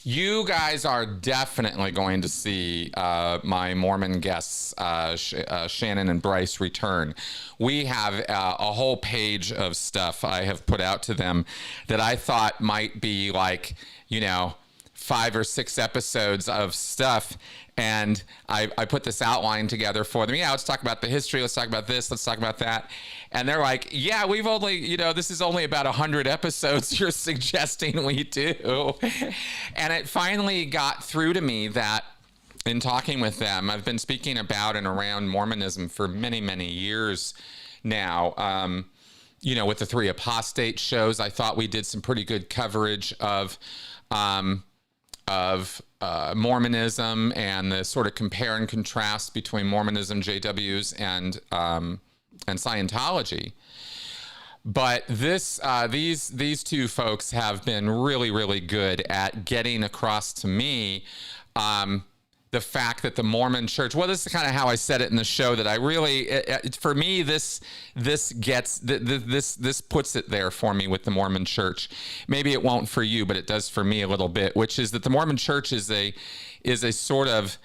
You guys are definitely going to see my Mormon guests, Shannon and Bryce, return. We have a whole page of stuff I have put out to them that I thought might be like, 5 or 6 episodes of stuff. And I put this outline together for them. Yeah, let's talk about the history. Let's talk about this. Let's talk about that. And they're like, yeah, we've only, this is only about 100 episodes you're suggesting we do. And it finally got through to me that in talking with them, I've been speaking about and around Mormonism for many, many years now. With the 3 apostate shows, I thought we did some pretty good coverage of Mormonism and the sort of compare and contrast between Mormonism, JWs, and Scientology. But these 2 folks have been really, really good at getting across to me the fact that the Mormon Church. Well, this is kind of how I said it in the show. That I really, for me, this puts it there for me with the Mormon Church. Maybe it won't for you, but it does for me a little bit. Which is that the Mormon Church is a sort of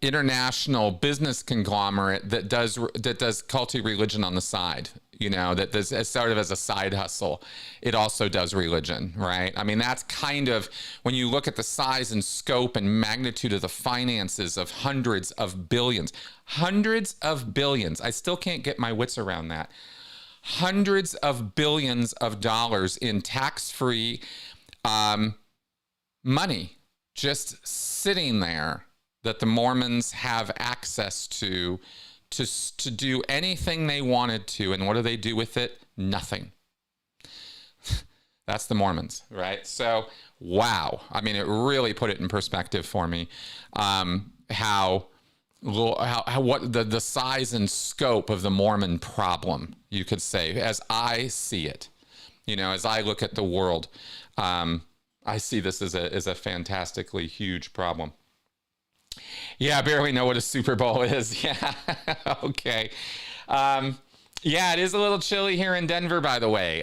international business conglomerate that does culty religion on the side. That does as sort of as a side hustle. It also does religion, right? I mean, that's kind of when you look at the size and scope and magnitude of the finances of hundreds of billions. I still can't get my wits around that. Hundreds of billions of dollars in tax-free money just sitting there that the Mormons have access to do anything they wanted to. And what do they do with it? Nothing. That's the Mormons, right? So, wow. I mean, it really put it in perspective for me, how what the size and scope of the Mormon problem, you could say, as I see it, as I look at the world, I see this as a fantastically huge problem. Yeah, I barely know what a Super Bowl is. Yeah, okay. Yeah, it is a little chilly here in Denver, by the way.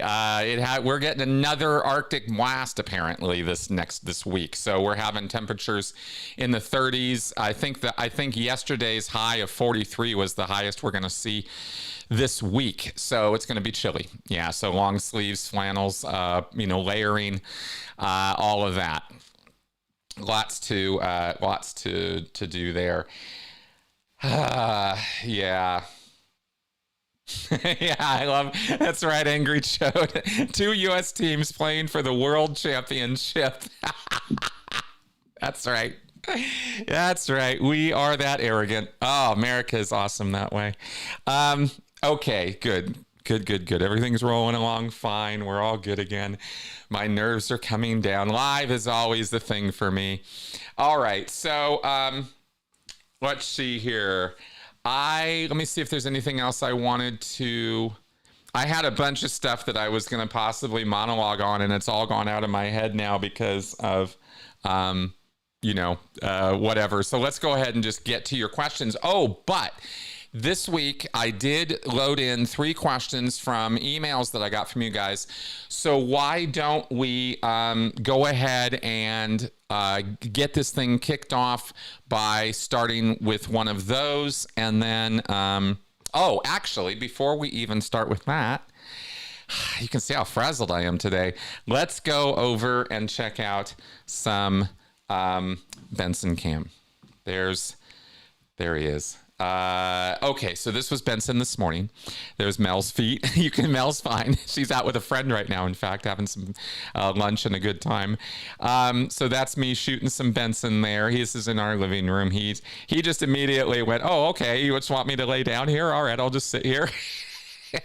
We're getting another Arctic blast apparently this week, so we're having temperatures in the 30s. I think yesterday's high of 43 was the highest we're going to see this week, so it's going to be chilly. Yeah, so long sleeves, flannels, layering, all of that. Lots to do there. Yeah. Yeah, I love, that's right, Angry Chode. 2 U.S. teams playing for the World Championship. That's right. That's right. We are that arrogant. Oh, America is awesome that way. Okay, good. Everything's rolling along fine. We're all good again. My nerves are coming down. Live is always the thing for me. All right, so let's see here. Let me see if there's anything else I wanted to. I had a bunch of stuff that I was going to possibly monologue on, and it's all gone out of my head now because of, whatever. So let's go ahead and just get to your questions. Oh, but this week, I did load in 3 questions from emails that I got from you guys. So why don't we go ahead and get this thing kicked off by starting with one of those. And then, actually, before we even start with that, you can see how frazzled I am today. Let's go over and check out some Benson cam. There he is. Okay, so this was Benson this morning. There's Mel's feet. Mel's fine. She's out with a friend right now, in fact, having some lunch and a good time. So that's me shooting some Benson there. This is in our living room. He just immediately went, oh, okay, you just want me to lay down here? All right, I'll just sit here.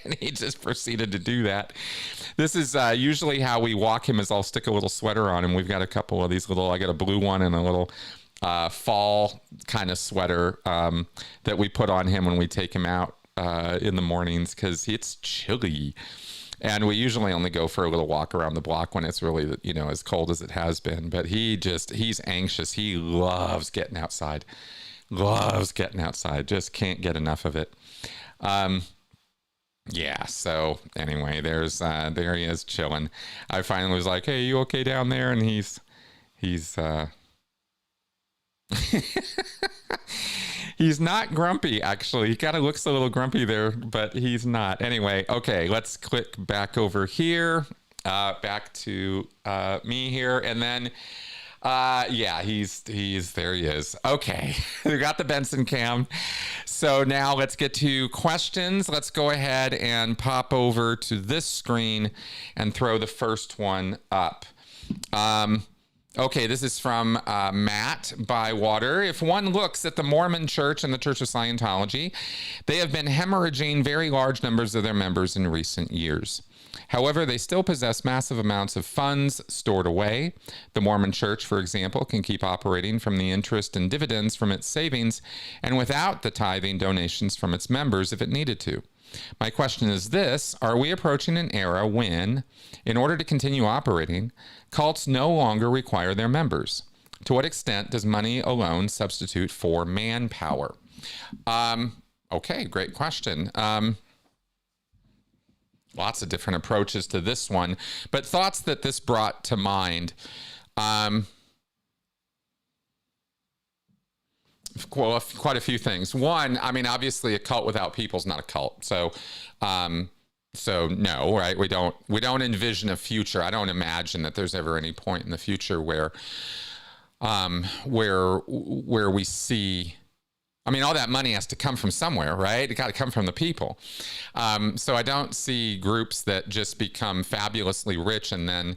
And he just proceeded to do that. This is usually how we walk him, is I'll stick a little sweater on him. We've got a couple of these I got a blue one and a little fall kind of sweater that we put on him when we take him out in the mornings because it's chilly. And we usually only go for a little walk around the block when it's really, as cold as it has been. But he's anxious. He loves getting outside. Just can't get enough of it. Yeah. So anyway, there he is chilling. I finally was like, "Hey, you okay down there?" And he's he's not grumpy, actually. He kind of looks a little grumpy there, but he's not. Anyway, okay, let's click back over here, back to me here, and then yeah, he's there. He is. Okay, we got the Benson cam. So now let's get to questions. Let's go ahead and pop over to this screen and throw the first one up. Okay, this is from Matt Bywater. If one looks at the Mormon Church and the Church of Scientology, they have been hemorrhaging very large numbers of their members in recent years. However, they still possess massive amounts of funds stored away. The Mormon Church, for example, can keep operating from the interest and dividends from its savings and without the tithing donations from its members if it needed to. My question is this: are we approaching an era when, in order to continue operating, cults no longer require their members? To what extent does money alone substitute for manpower? Okay, great question. Lots of different approaches to this one, but thoughts that this brought to mind. Well, quite a few things. One, I mean, obviously, a cult without people is not a cult. So no, right? We don't envision a future. I don't imagine that there's ever any point in the future where we see. I mean, all that money has to come from somewhere, right? It got to come from the people. So I don't see groups that just become fabulously rich and then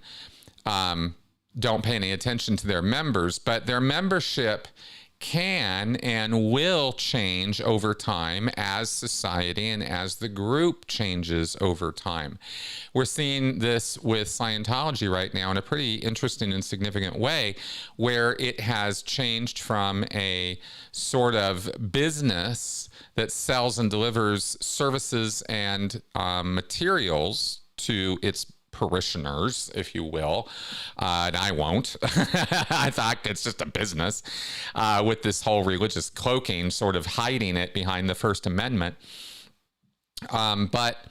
don't pay any attention to their members, but their membership can and will change over time as society and as the group changes over time. We're seeing this with Scientology right now in a pretty interesting and significant way, where it has changed from a sort of business that sells and delivers services and materials to its parishioners, if you will, and I won't. I thought it's just a business with this whole religious cloaking, sort of hiding it behind the First Amendment. But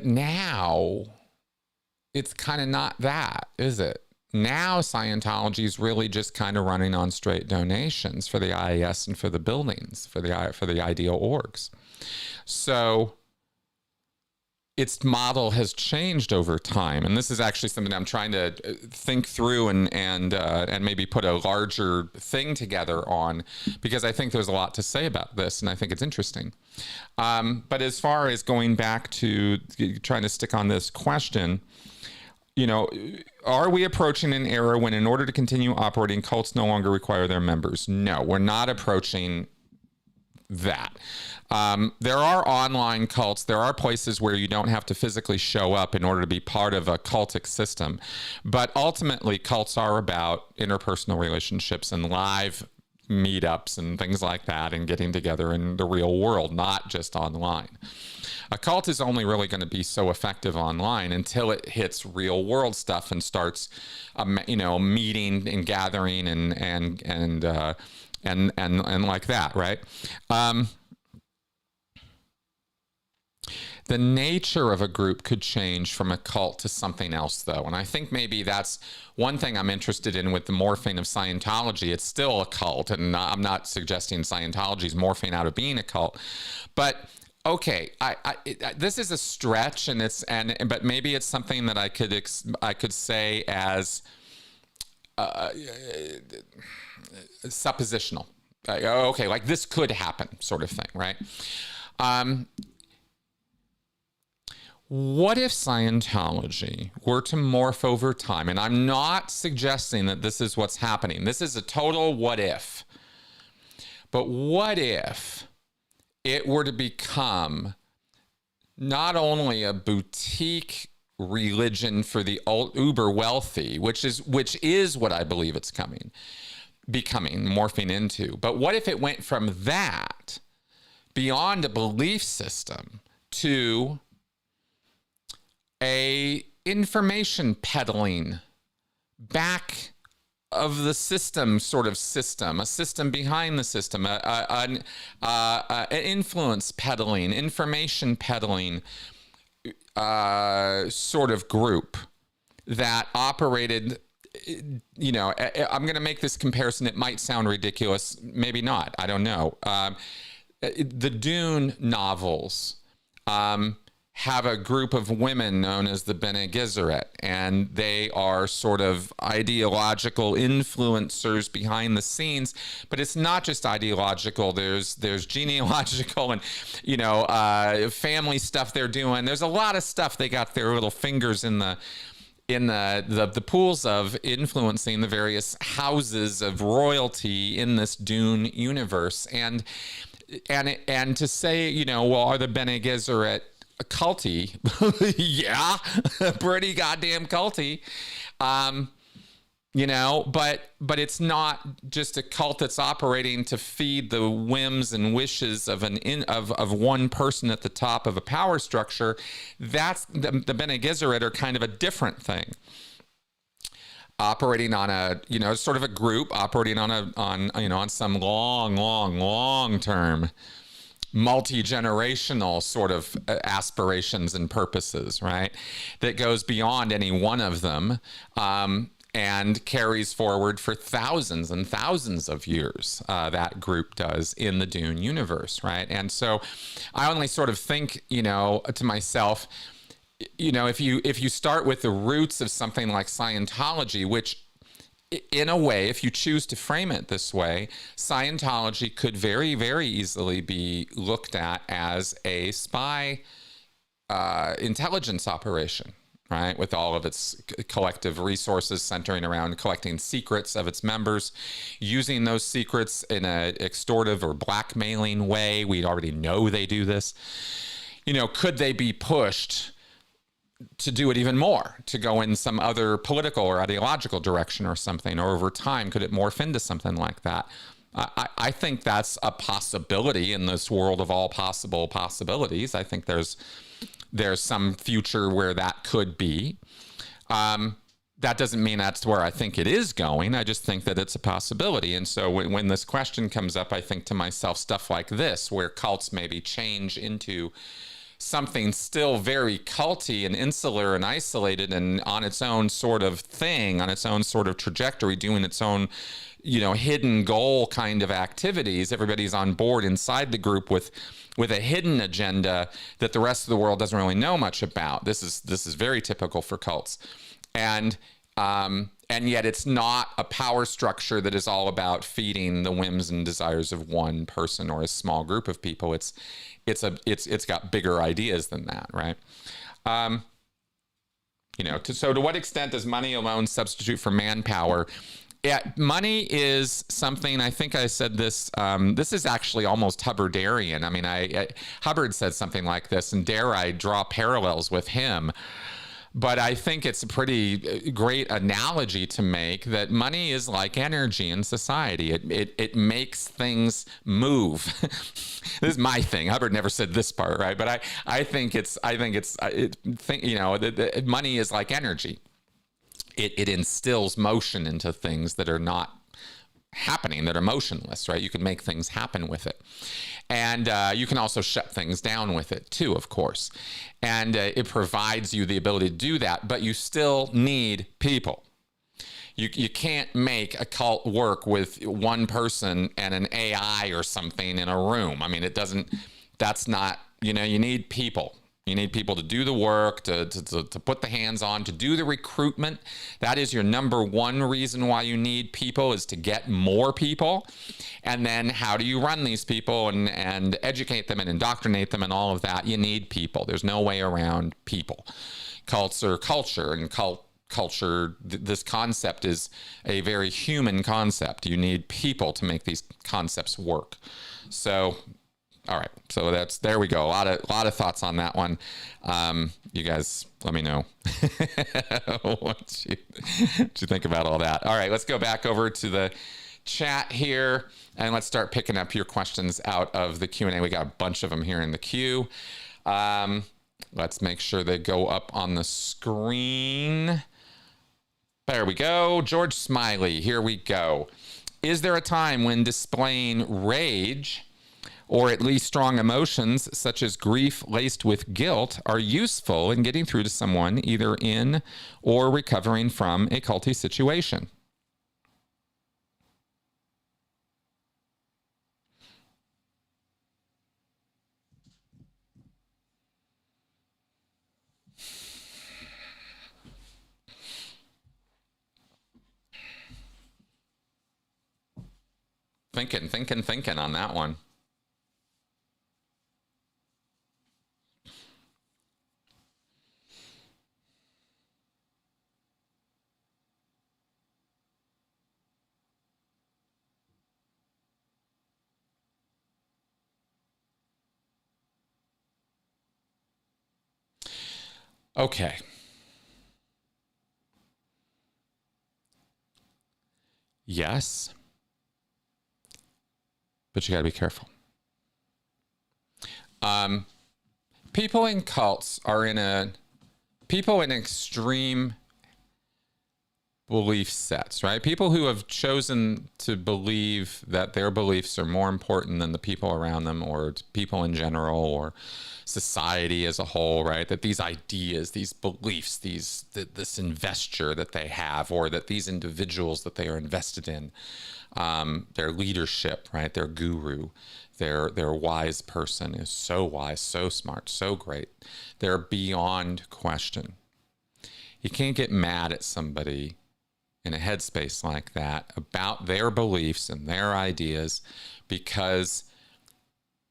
now it's kind of not that, is it? Now Scientology is really just kind of running on straight donations for the IAS and for the buildings, for the ideal orgs. So its model has changed over time, and this is actually something I'm trying to think through and maybe put a larger thing together on, because I think there's a lot to say about this, and I think it's interesting. But as far as going back to trying to stick on this question, you know, are we approaching an era when, in order to continue operating, cults no longer require their members? No, we're not approaching that. There are online cults. There are places where you don't have to physically show up in order to be part of a cultic system. But ultimately, cults are about interpersonal relationships and live meetups and things like that, and getting together in the real world, not just online. A cult is only really going to be so effective online until it hits real world stuff and starts, meeting and gathering and like that, right? The nature of a group could change from a cult to something else, though. And I think maybe that's one thing I'm interested in with the morphing of Scientology. It's still a cult, and I'm not suggesting Scientology is morphing out of being a cult. But okay, this is a stretch, but maybe it's something that I could say as suppositional. Okay, like this could happen, sort of thing, right? What if Scientology were to morph over time? And I'm not suggesting that this is what's happening. This is a total what if. But what if it were to become not only a boutique religion for the uber wealthy, which is what I believe it's morphing into, but what if it went from that beyond a belief system to a information peddling back the system, sort of system, a system behind the system, an influence peddling, information peddling sort of group that operated. I'm going to make this comparison. It might sound ridiculous, maybe not. I don't know. The Dune novels have a group of women known as the Bene Gesserit, and they are sort of ideological influencers behind the scenes. But it's not just ideological. There's genealogical and family stuff they're doing. There's a lot of stuff they got their little fingers in the pools of, influencing the various houses of royalty in this Dune universe. And to say, well, are the Bene Gesserit culty? Yeah, pretty goddamn culty. But it's not just a cult that's operating to feed the whims and wishes of one person at the top of a power structure. That's the Bene Gesserit are kind of a different thing. Operating on sort of a group operating on some long term, multi-generational sort of aspirations and purposes, right? That goes beyond any one of them, and carries forward for thousands and thousands of years. That group does in the Dune universe, right? And so I only sort of think, to myself, if you start with the roots of something like Scientology, which in a way, if you choose to frame it this way, Scientology could very, very easily be looked at as a spy intelligence operation, right? With all of its collective resources centering around collecting secrets of its members, using those secrets in an extortive or blackmailing way. We already know they do this. Could they be pushed to do it even more, to go in some other political or ideological direction or something, or over time, could it morph into something like that? I think that's a possibility in this world of all possible possibilities. I think there's some future where that could be. That doesn't mean that's where I think it is going. I just think that it's a possibility. And so when this question comes up, I think to myself, stuff like this, where cults maybe change into something still very culty and insular and isolated and on its own sort of thing, on its own sort of trajectory, doing its own, hidden goal kind of activities. Everybody's on board inside the group with a hidden agenda that the rest of the world doesn't really know much about. This is very typical for cults. And yet it's not a power structure that is all about feeding the whims and desires of one person or a small group of people. It's got bigger ideas than that, right? So to what extent does money alone substitute for manpower? Yeah, money is something, I think I said this, this is actually almost Hubbardarian. I mean, Hubbard said something like this, and dare I draw parallels with him. But I think it's a pretty great analogy to make that money is like energy in society. It makes things move. This is my thing. Hubbard never said this part, right? But I think money is like energy. It instills motion into things that are not happening, that are motionless, right? You can make things happen with it. And you can also shut things down with it too, of course. And it provides you the ability to do that, but you still need people. You can't make a cult work with one person and an AI or something in a room. I mean, that's not, you need people. You need people to do the work, to put the hands on, to do the recruitment. That is your number one reason why you need people, is to get more people. And then how do you run these people and educate them and indoctrinate them and all of that? You need people. There's no way around people. Cults are culture, and culture, this concept is a very human concept. You need people to make these concepts work. So, all right, so there we go. A lot of thoughts on that one. You guys, let me know what you think about all that. All right, let's go back over to the chat here, and let's start picking up your questions out of the Q&A. We got a bunch of them here in the queue. Let's make sure they go up on the screen. There we go. George Smiley, here we go. Is there a time when displaying rage or at least strong emotions such as grief laced with guilt are useful in getting through to someone either in or recovering from a culty situation? Thinking on that one. Okay. Yes. But you got to be careful. People in cults are people in extreme belief sets, right? People who have chosen to believe that their beliefs are more important than the people around them or people in general or society as a whole, right? That these ideas, these beliefs, this investure that they have, or that these individuals that they are invested in, their leadership, right? Their guru, their wise person is so wise, so smart, so great. They're beyond question. You can't get mad at somebody in a headspace like that about their beliefs and their ideas because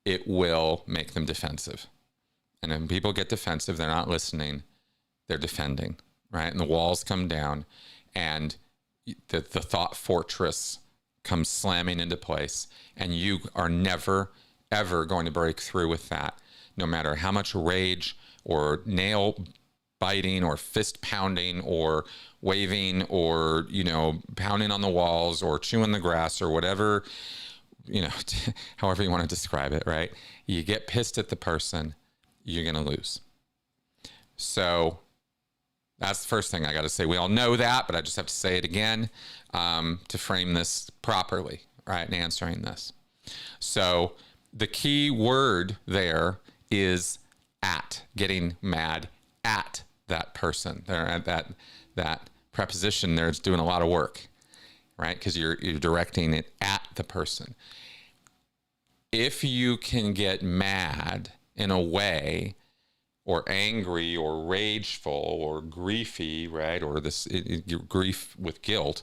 it will make them defensive. And when people get defensive, they're not listening, they're defending, right? And the walls come down and the thought fortress comes slamming into place, and you are never, ever going to break through with that, no matter how much rage or nail biting or fist pounding or waving or, pounding on the walls or chewing the grass or whatever, however you want to describe it, right? You get pissed at the person, you're going to lose. So that's the first thing I got to say. We all know that, but I just have to say it again to frame this properly, right, in answering this. So the key word there is at, getting mad at that person. There, at that preposition there is doing a lot of work, right? Because you're directing it at the person. If you can get mad in a way, or angry, or rageful, or griefy, right? Or your grief with guilt,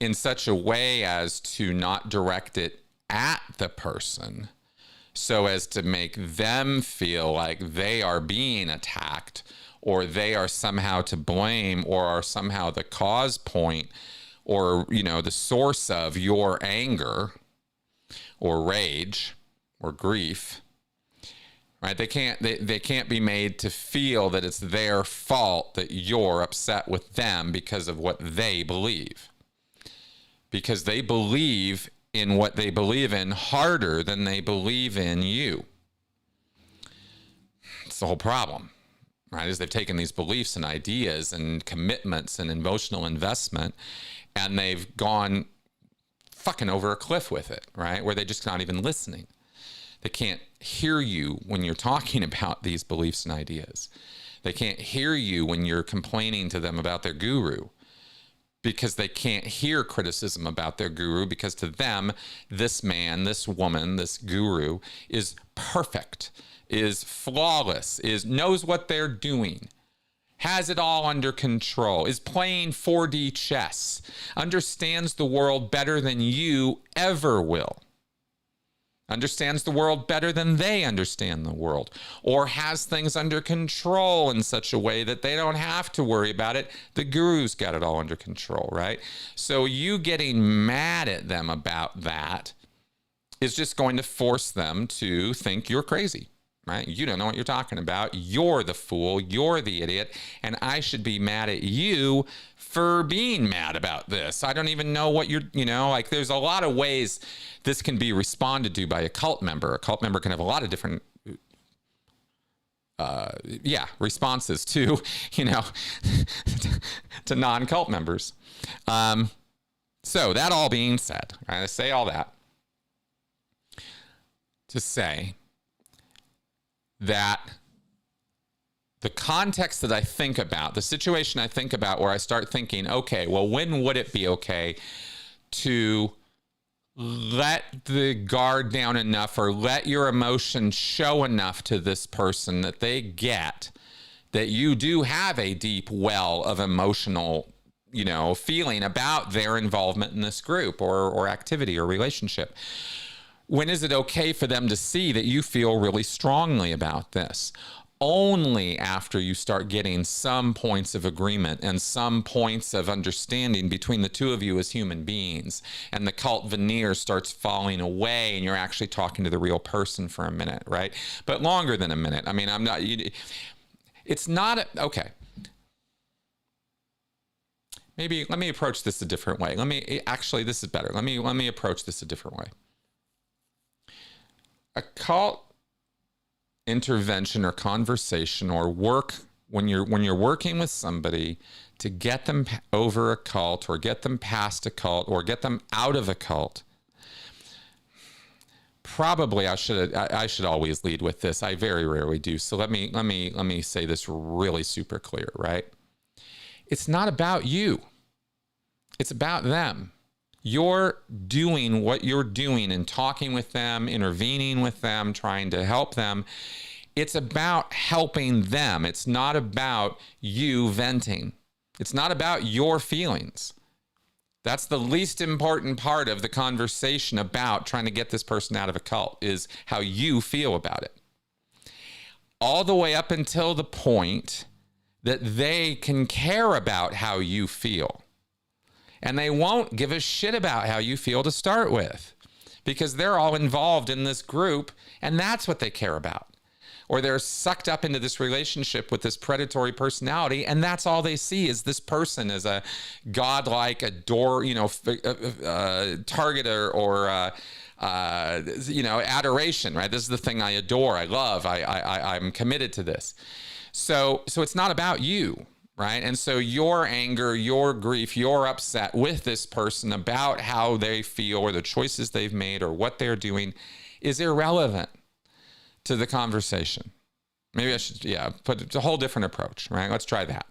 in such a way as to not direct it at the person, so as to make them feel like they are being attacked, or they are somehow to blame, or are somehow the cause point, or, the source of your anger, or rage, or grief. Right? They can't be made to feel that it's their fault that you're upset with them because of what they believe. Because they believe in what they believe in harder than they believe in you. It's the whole problem, right? Is they've taken these beliefs and ideas and commitments and emotional investment, and they've gone fucking over a cliff with it, right? Where they're just not even listening. They can't hear you when you're talking about these beliefs and ideas. They can't hear you when you're complaining to them about their guru, because they can't hear criticism about their guru, because to them, this man, this woman, this guru is perfect, is flawless, knows what they're doing, has it all under control, is playing 4D chess, understands the world better than you ever will. Understands the world better than they understand the world, or has things under control in such a way that they don't have to worry about it. The guru's got it all under control, right? So you getting mad at them about that is just going to force them to think you're crazy, right? You don't know what you're talking about. You're the fool. You're the idiot. And I should be mad at you for being mad about this. I don't even know what you're, there's a lot of ways this can be responded to by a cult member. A cult member can have a lot of different responses to, to non-cult members. So that all being said, I say all that to say that the context that I think about, the situation I think about where I start thinking, okay, well, when would it be okay to let the guard down enough or let your emotions show enough to this person that they get that you do have a deep well of emotional, feeling about their involvement in this group or activity or relationship. When is it okay for them to see that you feel really strongly about this? Only after you start getting some points of agreement and some points of understanding between the two of you as human beings, and the cult veneer starts falling away and you're actually talking to the real person for a minute, right? But longer than a minute. I mean, it's not, okay. Maybe let me approach this a different way. This is better. Let me approach this a different way. A cult intervention or conversation or work when you're working with somebody to get them over a cult or get them past a cult or get them out of a cult. Probably I should always lead with this. I very rarely do. So let me say this really super clear, right? It's not about you. It's about them. You're doing what you're doing and talking with them, intervening with them, trying to help them. It's about helping them. It's not about you venting. It's not about your feelings. That's the least important part of the conversation about trying to get this person out of a cult, is how you feel about it. All the way up until the point that they can care about how you feel. And they won't give a shit about how you feel to start with, because they're all involved in this group and that's what they care about. Or they're sucked up into this relationship with this predatory personality, and that's all they see is this person as a godlike, target or adoration, right? This is the thing I adore, I love, I'm committed to this. So it's not about you. Right. And so your anger, your grief, your upset with this person about how they feel or the choices they've made or what they're doing is irrelevant to the conversation. Maybe I should, put a whole different approach, right? Let's try that.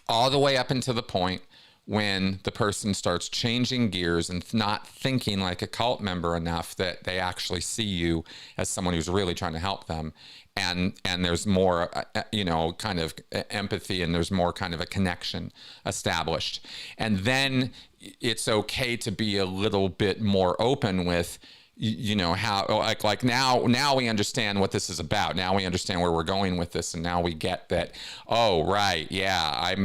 All the way up until the point when the person starts changing gears and not thinking like a cult member enough that they actually see you as someone who's really trying to help them. And there's more, kind of empathy, and there's more kind of a connection established. And then it's okay to be a little bit more open with, how, like now we understand what this is about. Now we understand where we're going with this. And now we get that, oh, right. Yeah.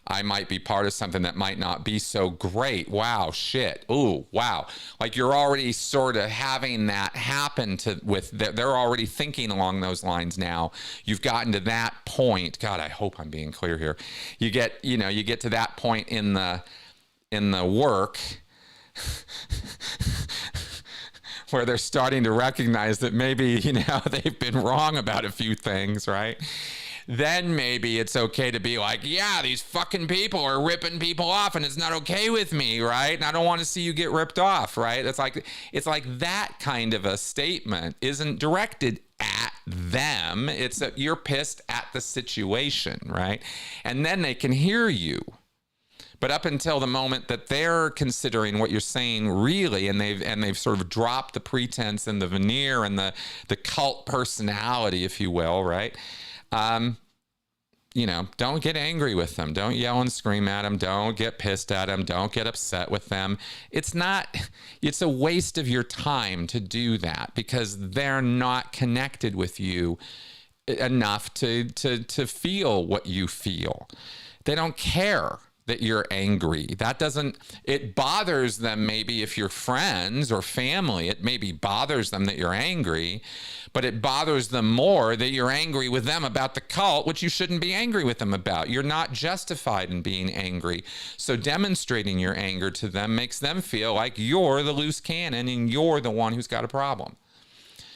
I might be part of something that might not be so great. Wow. Shit. Ooh, wow. Like you're already sort of having that happen they're already thinking along those lines now. You've gotten to that point. God, I hope I'm being clear here. You get to that point in the work where they're starting to recognize that maybe, they've been wrong about a few things, right? Then maybe it's okay to be like, yeah, these fucking people are ripping people off and it's not okay with me, right? And I don't want to see you get ripped off, right? It's like that kind of a statement isn't directed at them. It's that you're pissed at the situation, right? And then they can hear you. But up until the moment that they're considering what you're saying really, and they've sort of dropped the pretense and the veneer and the cult personality, if you will, right? Don't get angry with them. Don't yell and scream at them. Don't get pissed at them. Don't get upset with them. It's a waste of your time to do that because they're not connected with you enough to feel what you feel. They don't care that you're angry. It bothers them maybe if you're friends or family, it maybe bothers them that you're angry, but it bothers them more that you're angry with them about the cult, which you shouldn't be angry with them about. You're not justified in being angry. So demonstrating your anger to them makes them feel like you're the loose cannon and you're the one who's got a problem.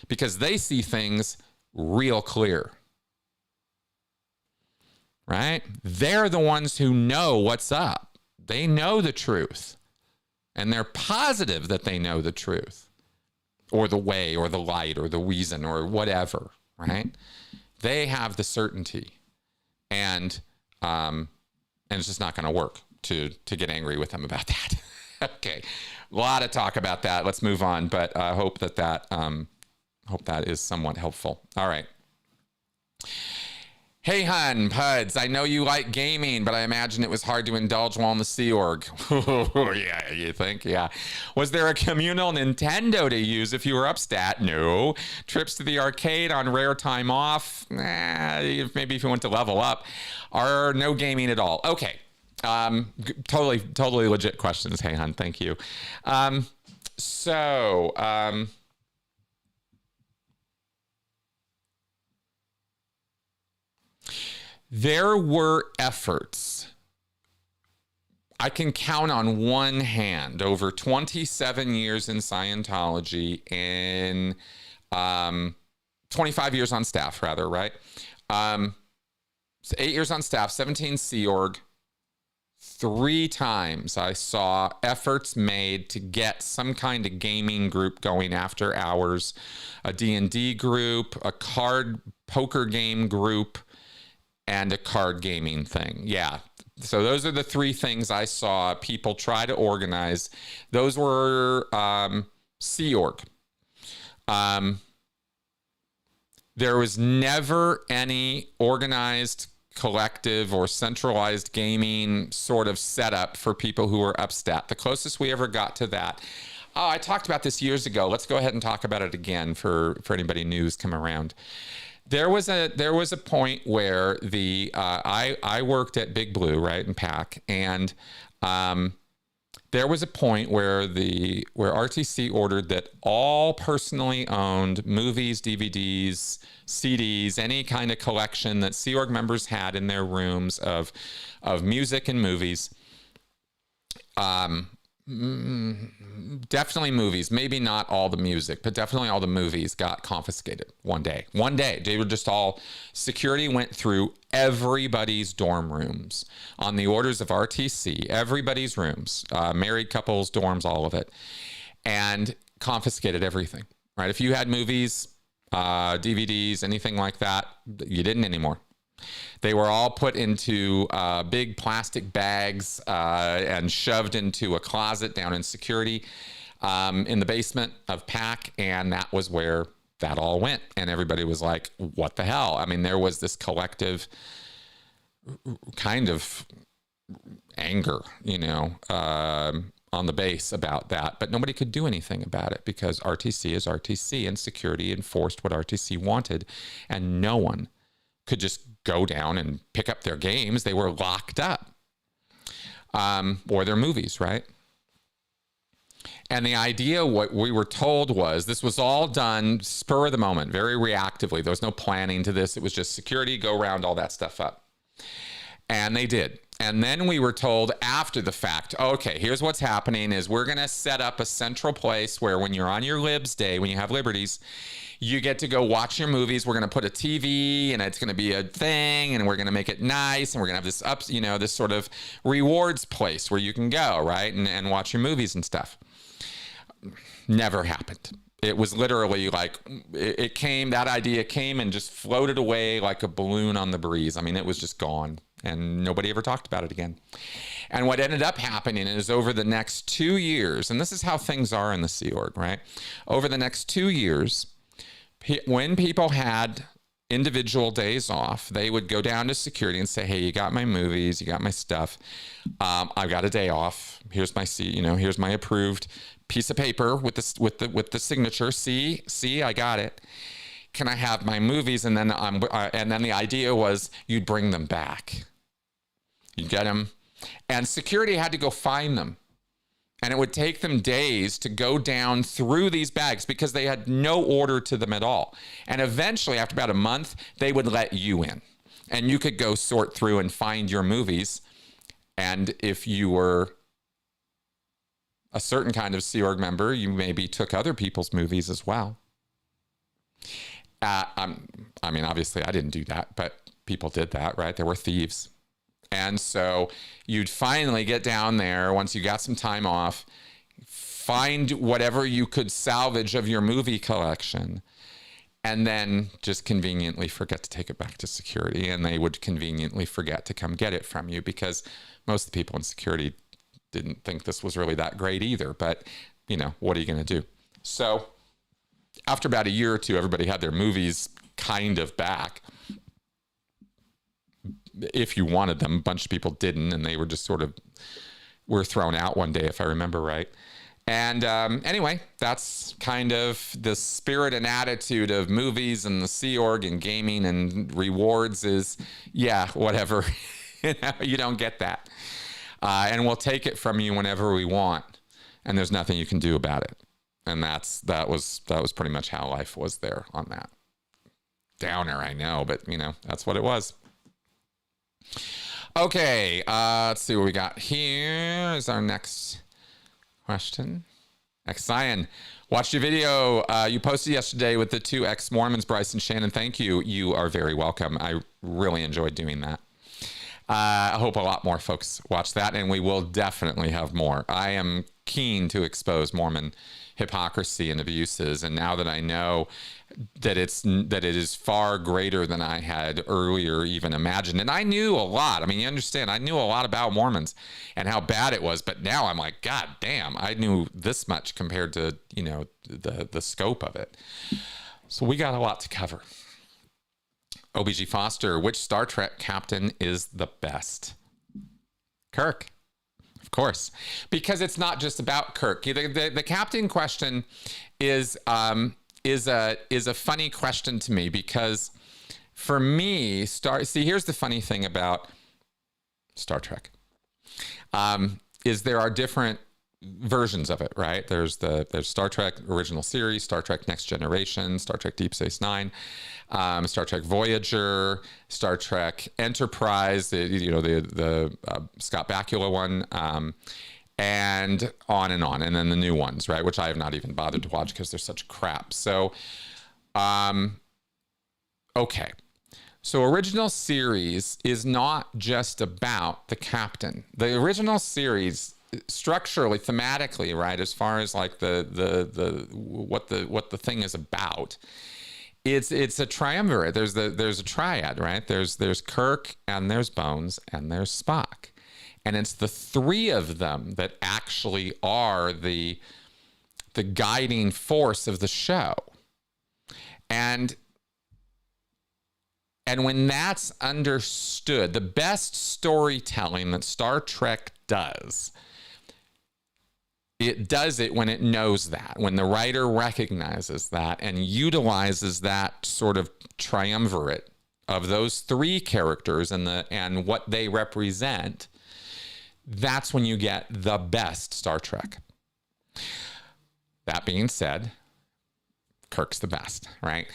because they see things real clear, right? They're the ones who know what's up. They know the truth, and they're positive that they know the truth or the way or the light or the reason or whatever, right? They have the certainty, and it's just not going to work to get angry with them about that. Okay, a lot of talk about that. Let's move on, but I hope that is somewhat helpful. All right. Hey, hun, Puds, I know you like gaming, but I imagine it was hard to indulge while in the Sea Org. Yeah, you think? Yeah. Was there a communal Nintendo to use if you were upstat? No. Trips to the arcade on rare time off? Maybe if you went to level up. Or no gaming at all? Okay. Totally legit questions. Hey, hun, thank you. There were efforts. I can count on one hand over 27 years in Scientology and 25 years on staff, rather, right? 8 years on staff, 17 Sea Org. 3 times I saw efforts made to get some kind of gaming group going after hours, a D&D group, a card poker game group, and a card gaming thing. Yeah. So those are the 3 things I saw people try to organize. Those were Sea Org. There was never any organized collective or centralized gaming sort of setup for people who were upstat. The closest we ever got to that. Oh, I talked about this years ago. Let's go ahead and talk about it again for anybody new who's come around. There was a point where I worked at Big Blue, right, in PAC, and there was a point where RTC ordered that all personally owned movies, DVDs, CDs, any kind of collection that Sea Org members had in their rooms of music and movies, definitely movies, maybe not all the music, but definitely all the movies got confiscated one day. They were just all, security went through everybody's dorm rooms on the orders of RTC, everybody's rooms, married couples, dorms, all of it, and confiscated everything, right? If you had movies, DVDs, anything like that, you didn't anymore. They were all put into big plastic bags and shoved into a closet down in security in the basement of PAC, and that was where that all went. And everybody was like, what the hell? I mean, there was this collective kind of anger, on the base about that, but nobody could do anything about it because RTC is RTC, and security enforced what RTC wanted, and no one could just go down and pick up their games. They were locked up, or their movies, right? And the idea, what we were told was, this was all done spur of the moment, very reactively. There was no planning to this. It was just security, go round all that stuff up. And they did. And then we were told after the fact, okay, here's what's happening is we're going to set up a central place where when you're on your Libs Day, when you have liberties, you get to go watch your movies. We're going to put a TV, and it's going to be a thing, and we're going to make it nice, and we're going to have this this sort of rewards place where you can go, right, and watch your movies and stuff. Never happened. It was literally like that idea came and just floated away like a balloon on the breeze. I mean, it was just gone, and nobody ever talked about it again. And what ended up happening is over the next 2 years, and this is how things are in the Sea Org, right? Over the next 2 years, when people had individual days off, they would go down to security and say, hey, you got my movies, you got my stuff. I've got a day off. Here's my here's my approved piece of paper with the signature. See, I got it. Can I have my movies? And then the idea was you'd bring them back. You'd get them, and security had to go find them. And it would take them days to go down through these bags because they had no order to them at all. And eventually, after about a month, they would let you in. And you could go sort through and find your movies. And if you were a certain kind of Sea Org member, you maybe took other people's movies as well. I mean, obviously I didn't do that, but people did that, right? There were thieves. And so you'd finally get down there once you got some time off, find whatever you could salvage of your movie collection, and then just conveniently forget to take it back to security. And they would conveniently forget to come get it from you, because most of the people in security didn't think this was really that great either. But, you know, what are you going to do? So after about a year or two, everybody had their movies kind of back. If you wanted them, a bunch of people didn't, and they were just sort of were thrown out one day, if I remember right. And anyway, that's kind of the spirit and attitude of movies and the Sea Org and gaming and rewards is, yeah, whatever. You don't get that. And we'll take it from you whenever we want, and there's nothing you can do about it. And that was pretty much how life was there on that. Downer, I know, but you know, that's what it was. Okay, let's see what we got here. Is our next question. Ex-Zion, watched your video you posted yesterday with the two ex-Mormons, Bryce and Shannon. Thank you. You are very welcome. I really enjoyed doing that. I hope a lot more folks watch that, and we will definitely have more. I am keen to expose Mormon hypocrisy and abuses, and now that I know that it is far greater than I had earlier even imagined, and I knew a lot. I mean, you understand, I knew a lot about Mormons and how bad it was, but now I'm like, God damn, I knew this much compared to, you know, the scope of it. So we got a lot to cover. OBG Foster, which Star Trek captain is the best? Kirk, of course, because it's not just about Kirk. The captain question is a funny question to me, because for me, here's the funny thing about Star Trek, is there are different versions of it, right? There's Star Trek original series, Star Trek Next Generation, Star Trek Deep Space Nine, Star Trek Voyager, Star Trek Enterprise, the Scott Bakula one, and on, and then the new ones, right? Which I have not even bothered to watch because they're such crap. So, okay. So original series is not just about the captain. The original series, structurally, thematically, right, as far as like what the thing is about, it's a triumvirate. There's a triad, right? There's Kirk, and there's Bones, and there's Spock. And it's the three of them that actually are the guiding force of the show. And when that's understood, the best storytelling that Star Trek does, it does it when it knows that, when the writer recognizes that and utilizes that sort of triumvirate of those three characters and what they represent. That's when you get the best Star Trek. That being said, Kirk's the best, right?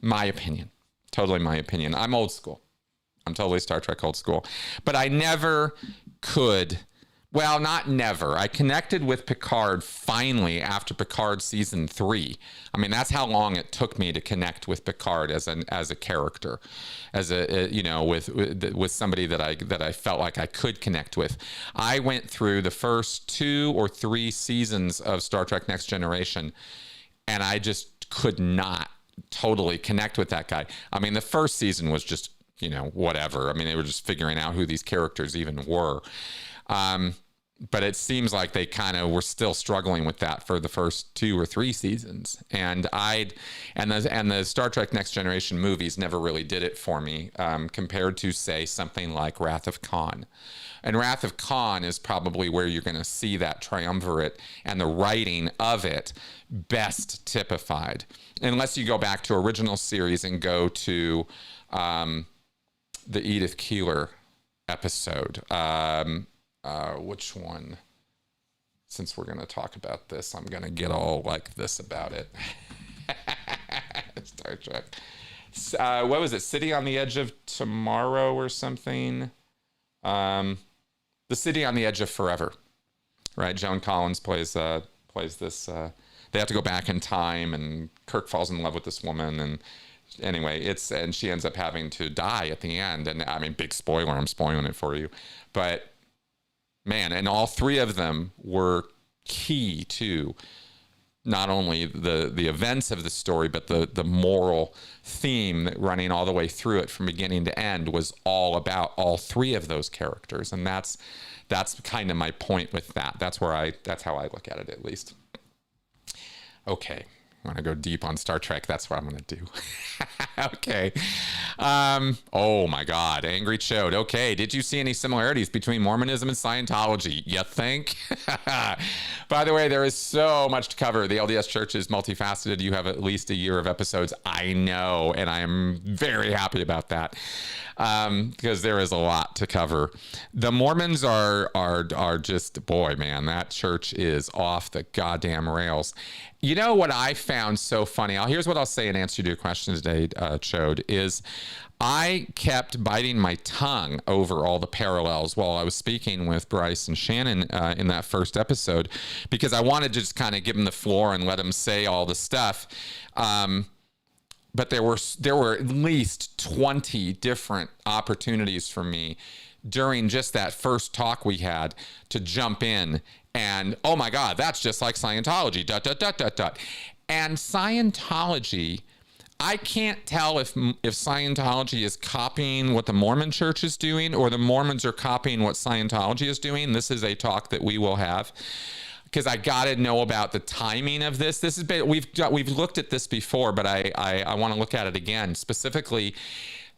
My opinion, totally my opinion. I'm old school. I'm totally Star Trek old school. But I never could, well, not never. I connected with Picard finally after Picard season 3. I mean, that's how long it took me to connect with Picard as a character, with somebody that I felt like I could connect with. I went through the first 2 or 3 seasons of Star Trek Next Generation, and I just could not totally connect with that guy. I mean, the first season was just, whatever. I mean, they were just figuring out who these characters even were. But it seems like they kind of were still struggling with that for the first 2 or 3 seasons. And the Star Trek Next Generation movies never really did it for me, compared to, say, something like Wrath of Khan. And Wrath of Khan is probably where you're going to see that triumvirate and the writing of it best typified. Unless you go back to original series and go to the Edith Keeler episode. Which one? Since we're going to talk about this, I'm going to get all like this about it. Star Trek. What was it? City on the Edge of Tomorrow or something? The City on the Edge of Forever. Right? Joan Collins plays this they have to go back in time, and Kirk falls in love with this woman, and anyway, and she ends up having to die at the end. And I mean, big spoiler, I'm spoiling it for you, but man, and all three of them were key to not only the events of the story, but the moral theme that running all the way through it from beginning to end was all about all three of those characters. And that's kind of my point with that. That's how I look at it, at least. Okay. I want to go deep on Star Trek. That's what I'm going to do. Okay. Oh my God. Angry Chode. Okay. Did you see any similarities between Mormonism and Scientology? You think? By the way, there is so much to cover. The LDS Church is multifaceted. You have at least a year of episodes. I know. And I am very happy about that. Because there is a lot to cover. The Mormons are just, boy, man, that church is off the goddamn rails. You know what I found so funny? Here's what I'll say in answer to your question today, Chode, is I kept biting my tongue over all the parallels while I was speaking with Bryce and Shannon in that first episode, because I wanted to just kind of give them the floor and let them say all the stuff. But there were at least 20 different opportunities for me during just that first talk we had to jump in and, oh my God, that's just like Scientology, ... And Scientology, I can't tell if Scientology is copying what the Mormon Church is doing or the Mormons are copying what Scientology is doing. This is a talk that we will have, because I got to know about the timing of this. This is we've looked at this before, but I want to look at it again. Specifically,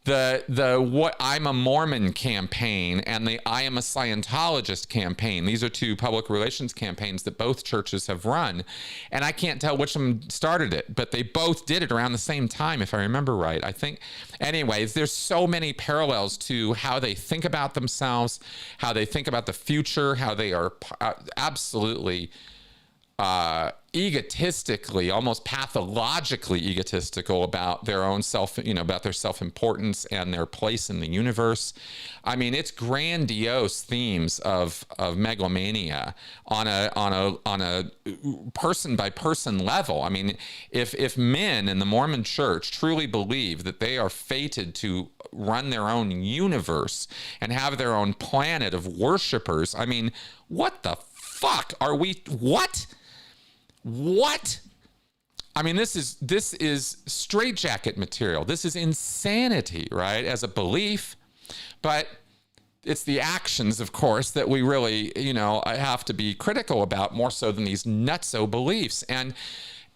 the what I'm a Mormon campaign and the I am a Scientologist campaign. These are two public relations campaigns that both churches have run, and I can't tell which of them started it, but they both did it around the same time, if I remember right. I think, anyways, there's so many parallels to how they think about themselves, how they think about the future, how they are absolutely egotistically, almost pathologically egotistical about their own self, about their self-importance and their place in the universe. I mean, it's grandiose themes of megalomania on a person by person level. I mean, if men in the Mormon Church truly believe that they are fated to run their own universe and have their own planet of worshipers, I mean, what the fuck are we? What? I mean, this is straitjacket material. This is insanity, right? As a belief, but it's the actions, of course, that we really, have to be critical about more so than these nutso beliefs. And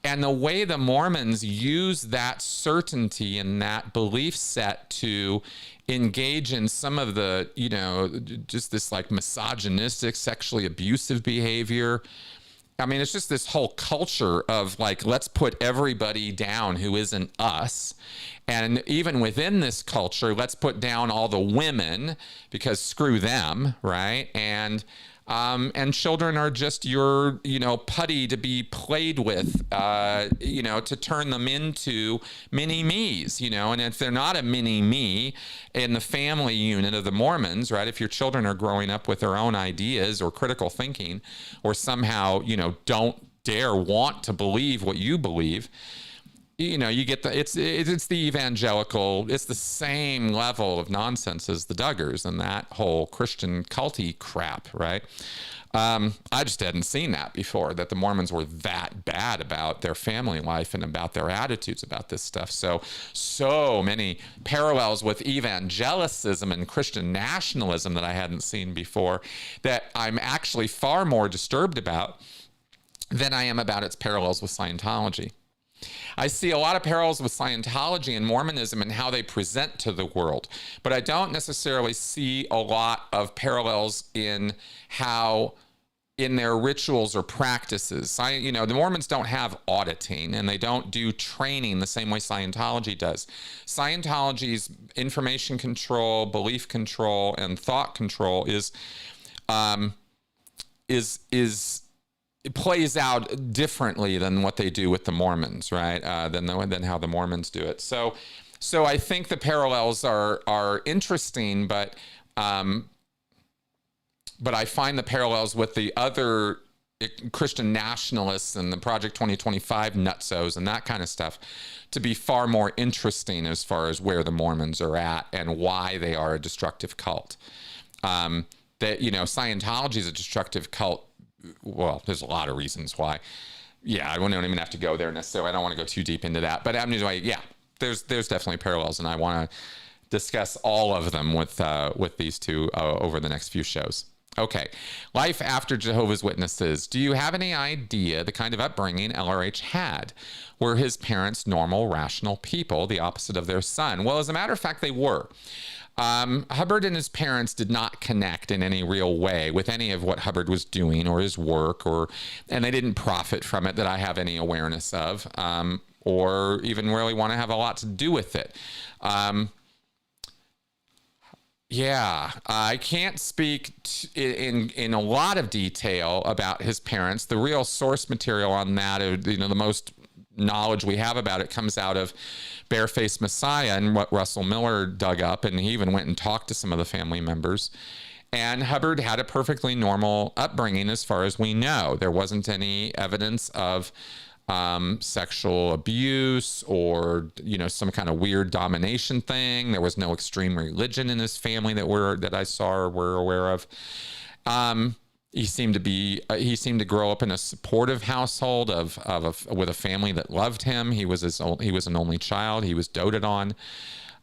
the way the Mormons use that certainty and that belief set to engage in some of the, just this like misogynistic, sexually abusive behavior. I mean, it's just this whole culture of like, let's put everybody down who isn't us. And even within this culture, let's put down all the women because screw them, right? And children are just your, putty to be played with, to turn them into mini-me's, and if they're not a mini-me in the family unit of the Mormons, right, if your children are growing up with their own ideas or critical thinking or somehow, don't dare want to believe what you believe, you get it's the evangelical, it's the same level of nonsense as the Duggars and that whole Christian culty crap, right? I just hadn't seen that before, that the Mormons were that bad about their family life and about their attitudes about this stuff. So many parallels with evangelicism and Christian nationalism that I hadn't seen before, that I'm actually far more disturbed about than I am about its parallels with Scientology. I see a lot of parallels with Scientology and Mormonism and how they present to the world, but I don't necessarily see a lot of parallels in how, in their rituals or practices. The Mormons don't have auditing and they don't do training the same way Scientology does. Scientology's information control, belief control, and thought control it plays out differently than what they do with the Mormons, right? Than how the Mormons do it. So I think the parallels are interesting, but I find the parallels with the other Christian nationalists and the Project 2025 nutsos and that kind of stuff to be far more interesting as far as where the Mormons are at and why they are a destructive cult. That, you know, Scientology is a destructive cult. Well, there's a lot of reasons why. Yeah, I don't even have to go there necessarily. I don't want to go too deep into that. But I'm just like, yeah, there's definitely parallels, and I want to discuss all of them with these two over the next few shows. Okay, life after Jehovah's Witnesses. Do you have any idea the kind of upbringing LRH had? Were his parents normal, rational people, the opposite of their son? Well, as a matter of fact, they were. Hubbard and his parents did not connect in any real way with any of what Hubbard was doing or his work, and they didn't profit from it that I have any awareness of, or even really want to have a lot to do with it. Yeah, I can't speak in a lot of detail about his parents. The real source material on that, you know, the most knowledge we have about it comes out of Barefaced Messiah and what Russell Miller dug up, and he even went and talked to some of the family members. And Hubbard had a perfectly normal upbringing as far as we know. There wasn't any evidence of sexual abuse or, you know, some kind of weird domination thing. There was no extreme religion in his family that I saw or were aware of. He seemed to grow up in a supportive household with a family that loved him. He was an only child. He was doted on.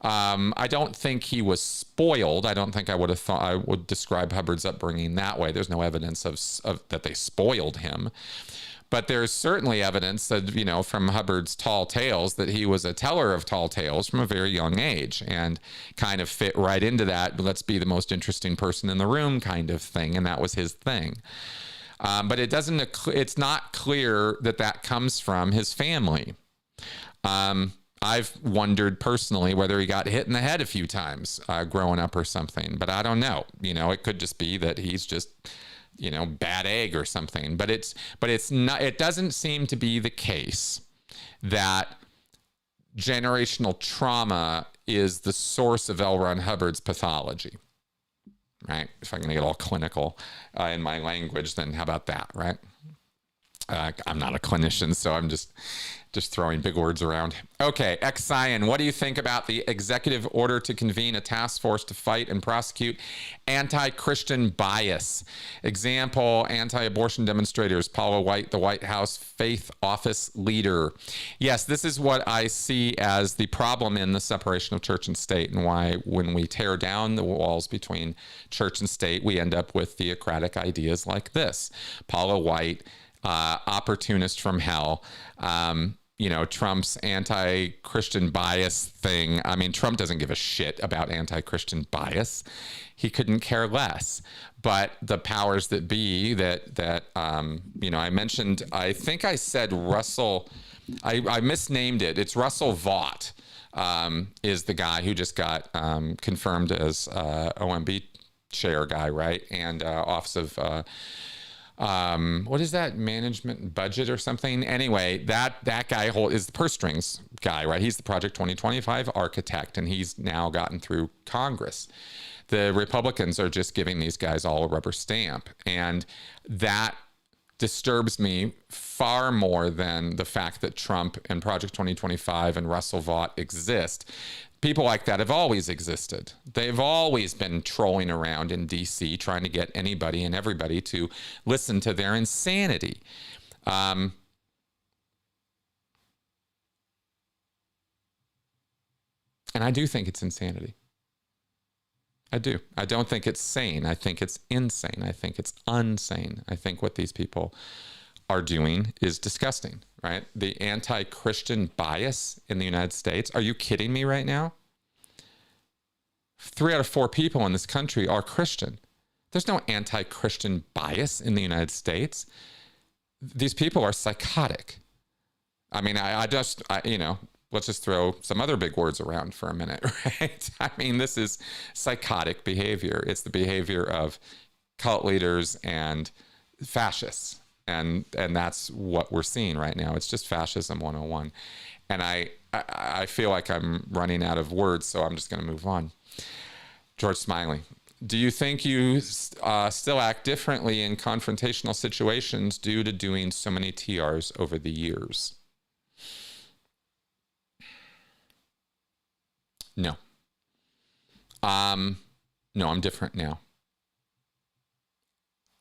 I don't think he was spoiled. I don't think I would describe Hubbard's upbringing that way. There's no evidence of that they spoiled him. But there's certainly evidence that, you know, from Hubbard's tall tales that he was a teller of tall tales from a very young age and kind of fit right into that, let's be the most interesting person in the room kind of thing. And that was his thing. But it's not clear that comes from his family. I've wondered personally whether he got hit in the head a few times growing up or something, but I don't know. You know, it could just be that he's just, you know, bad egg or something, but it's not, it doesn't seem to be the case that generational trauma is the source of L. Ron Hubbard's pathology, right? If I'm going to get all clinical in my language, then how about that, right? I'm not a clinician, so I'm just throwing big words around. Okay, Xian, what do you think about the executive order to convene a task force to fight and prosecute anti-Christian bias? Example, anti-abortion demonstrators, Paula White, the White House faith office leader. Yes, this is what I see as the problem in the separation of church and state, and why when we tear down the walls between church and state, we end up with theocratic ideas like this. Paula White, opportunist from hell, you know, Trump's anti-Christian bias thing. I mean, Trump doesn't give a shit about anti-Christian bias. He couldn't care less. But the powers that be that you know, I mentioned, I think I said Russell, I misnamed it. It's Russell Vought is the guy who just got confirmed as OMB chair guy, right? And Office of what is that, management budget or something? Anyway, that guy is the purse strings guy, right? He's the Project 2025 architect, and he's now gotten through Congress. The Republicans are just giving these guys all a rubber stamp, and that disturbs me far more than the fact that Trump and Project 2025 and Russell Vought exist. People like that have always existed. They've always been trolling around in DC trying to get anybody and everybody to listen to their insanity. And I do think it's insanity. I do. I don't think it's sane. I think it's insane. I think it's unsane. I think what these people are doing is disgusting, right? The anti-Christian bias in the United States. Are you kidding me right now? 3 out of 4 people in this country are Christian. There's no anti-Christian bias in the United States. These people are psychotic. I mean, you know, let's just throw some other big words around for a minute, right? I mean, this is psychotic behavior. It's the behavior of cult leaders and fascists. And that's what we're seeing right now. It's just fascism 101. And I feel like I'm running out of words, so I'm just going to move on. George Smiley. Do you think you still act differently in confrontational situations due to doing so many TRs over the years? No. No, I'm different now.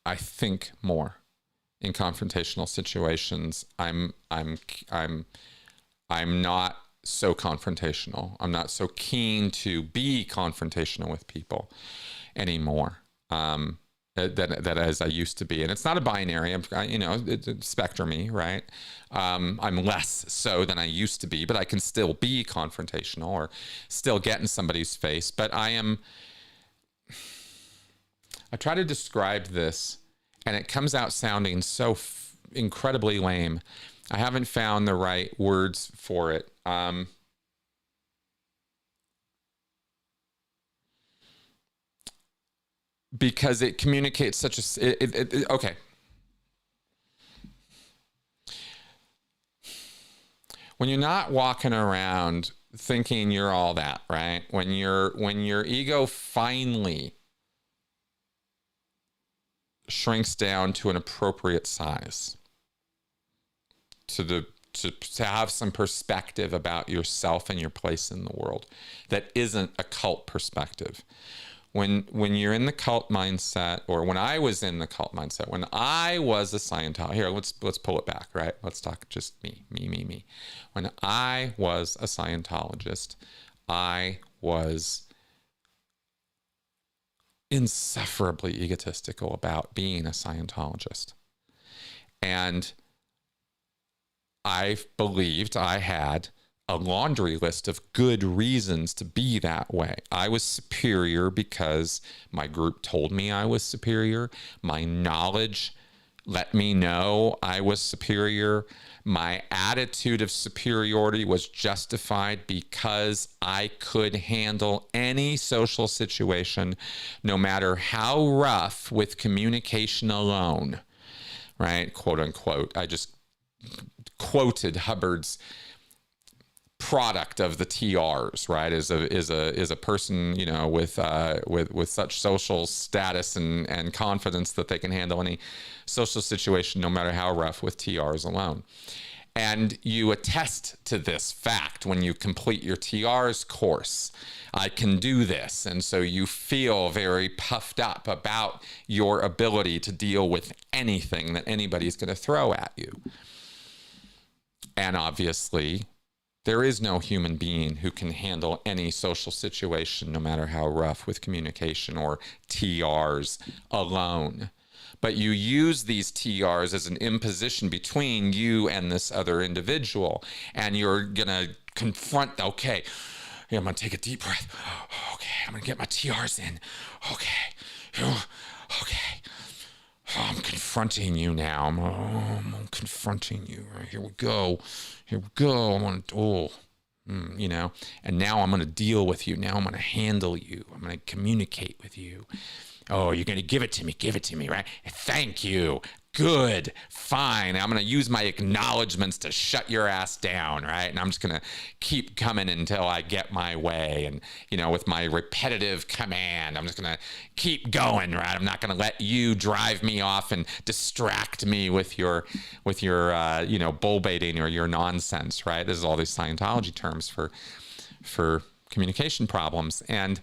I think more in confrontational situations. I'm not so confrontational. I'm not so keen to be confrontational with people anymore. That as I used to be. And it's not a binary, it's spectrum-y, right? I'm less so than I used to be, but I can still be confrontational or still get in somebody's face. But I try to describe this and it comes out sounding so incredibly lame. I haven't found the right words for it. Because it communicates such a... okay. When you're not walking around thinking you're all that, right? When your ego finally shrinks down to an appropriate size, to have some perspective about yourself and your place in the world that isn't a cult perspective. When you're in the cult mindset, or when I was in the cult mindset, when I was a Scientologist, here, let's pull it back, right? Let's talk just me. When I was a Scientologist, I was insufferably egotistical about being a Scientologist. And I believed I had a laundry list of good reasons to be that way. I was superior because my group told me I was superior. My knowledge let me know I was superior. My attitude of superiority was justified because I could handle any social situation, no matter how rough, with communication alone, right? Quote unquote. I just quoted Hubbard's product of the TRs, right? Is a person, with such social status and confidence that they can handle any social situation, no matter how rough, with TRs alone. And you attest to this fact when you complete your TRs course. I can do this. And so you feel very puffed up about your ability to deal with anything that anybody's going to throw at you. And obviously, there is no human being who can handle any social situation, no matter how rough, with communication or TRs alone. But you use these TRs as an imposition between you and this other individual. And you're going to confront, okay, I'm going to take a deep breath. Okay, I'm going to get my TRs in. Okay. I'm confronting you now. I'm confronting you. Right, here we go. I want to, and now I'm going to deal with you. Now I'm going to handle you. I'm going to communicate with you. Oh, you're going to give it to me, right? Thank you. Good. Fine. I'm going to use my acknowledgments to shut your ass down, right? And I'm just going to keep coming until I get my way. And, with my repetitive command, I'm just going to keep going, right? I'm not going to let you drive me off and distract me with your bull baiting or your nonsense, right? This is all these Scientology terms for communication problems. And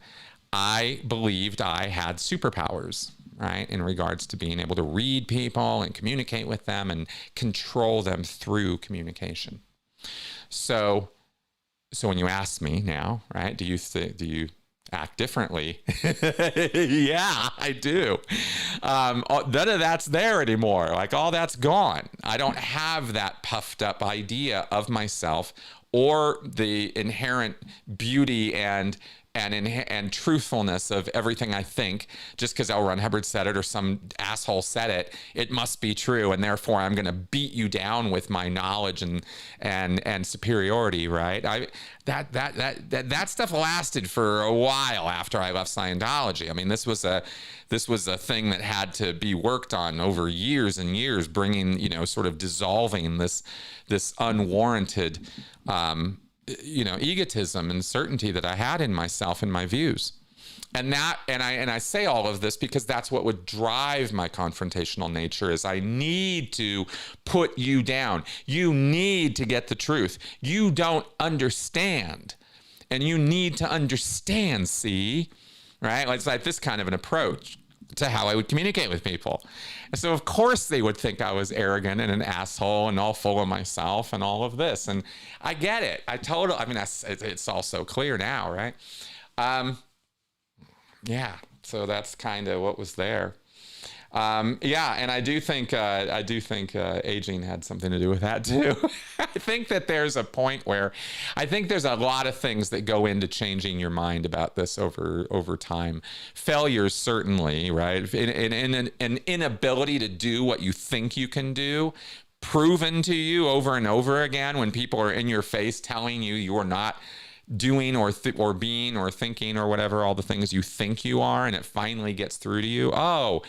I believed I had superpowers, right, in regards to being able to read people and communicate with them and control them through communication. So when you ask me now, right, do you act differently? Yeah, I do. None of that's there anymore. Like, all that's gone. I don't have that puffed up idea of myself or the inherent beauty and truthfulness of everything I think. Just because L. Ron Hubbard said it or some asshole said it, it must be true, and therefore I'm going to beat you down with my knowledge and superiority, right? That stuff lasted for a while after I left Scientology. I mean, this was a thing that had to be worked on over years and years, bringing, sort of dissolving this unwarranted egotism and certainty that I had in myself and my views. And I say all of this because that's what would drive my confrontational nature is I need to put you down. You need to get the truth. You don't understand. And you need to understand, see? Right? It's like this kind of an approach to how I would communicate with people. And so of course they would think I was arrogant and an asshole and all full of myself and all of this. And I get it. It's all so clear now, right? Yeah, so that's kind of what was there. Yeah, and I do think aging had something to do with that too. I think that there's a point where I think there's a lot of things that go into changing your mind about this over time. Failures certainly, right? In an inability to do what you think you can do, proven to you over and over again when people are in your face telling you you are not doing or being or thinking or whatever, all the things you think you are, and it finally gets through to you. Oh,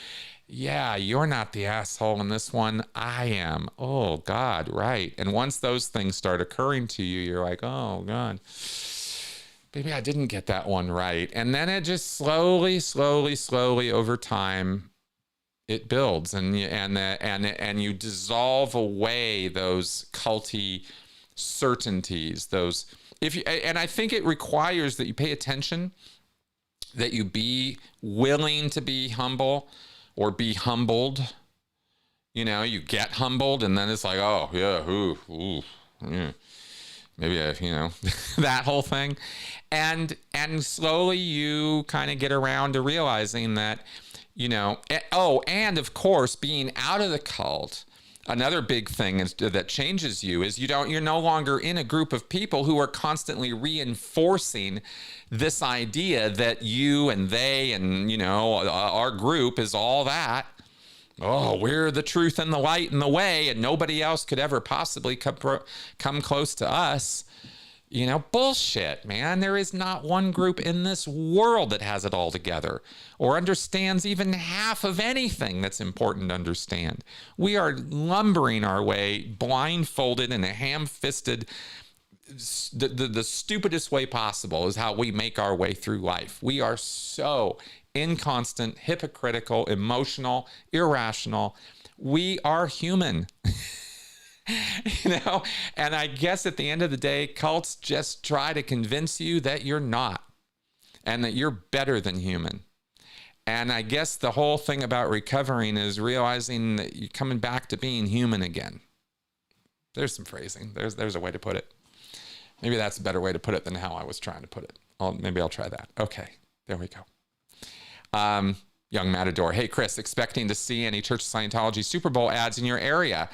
yeah, you're not the asshole in this one. I am. Oh, God, right. And once those things start occurring to you, you're like, oh, God, maybe I didn't get that one right. And then it just slowly over time, it builds and you dissolve away those culty certainties, and I think it requires that you pay attention, that you be willing to be humble or be humbled. You know, you get humbled and then it's like, oh, yeah, yeah. Maybe, that whole thing. And slowly you kind of get around to realizing that, and of course, being out of the cult, another big thing that changes you is you're no longer in a group of people who are constantly reinforcing this idea that you and they and, our group is all that. Oh, we're the truth and the light and the way, and nobody else could ever possibly come close to us. Bullshit, man. There is not one group in this world that has it all together or understands even half of anything that's important to understand. We are lumbering our way, blindfolded and ham-fisted. The stupidest way possible is how we make our way through life. We are so inconstant, hypocritical, emotional, irrational. We are human. And I guess at the end of the day, cults just try to convince you that you're not and that you're better than human. And I guess the whole thing about recovering is realizing that you're coming back to being human again. There's some phrasing. There's a way to put it. Maybe that's a better way to put it than how I was trying to put it. Maybe I'll try that. Okay, there we go. Young Matador. Hey, Chris, expecting to see any Church of Scientology Superbowl ads in your area?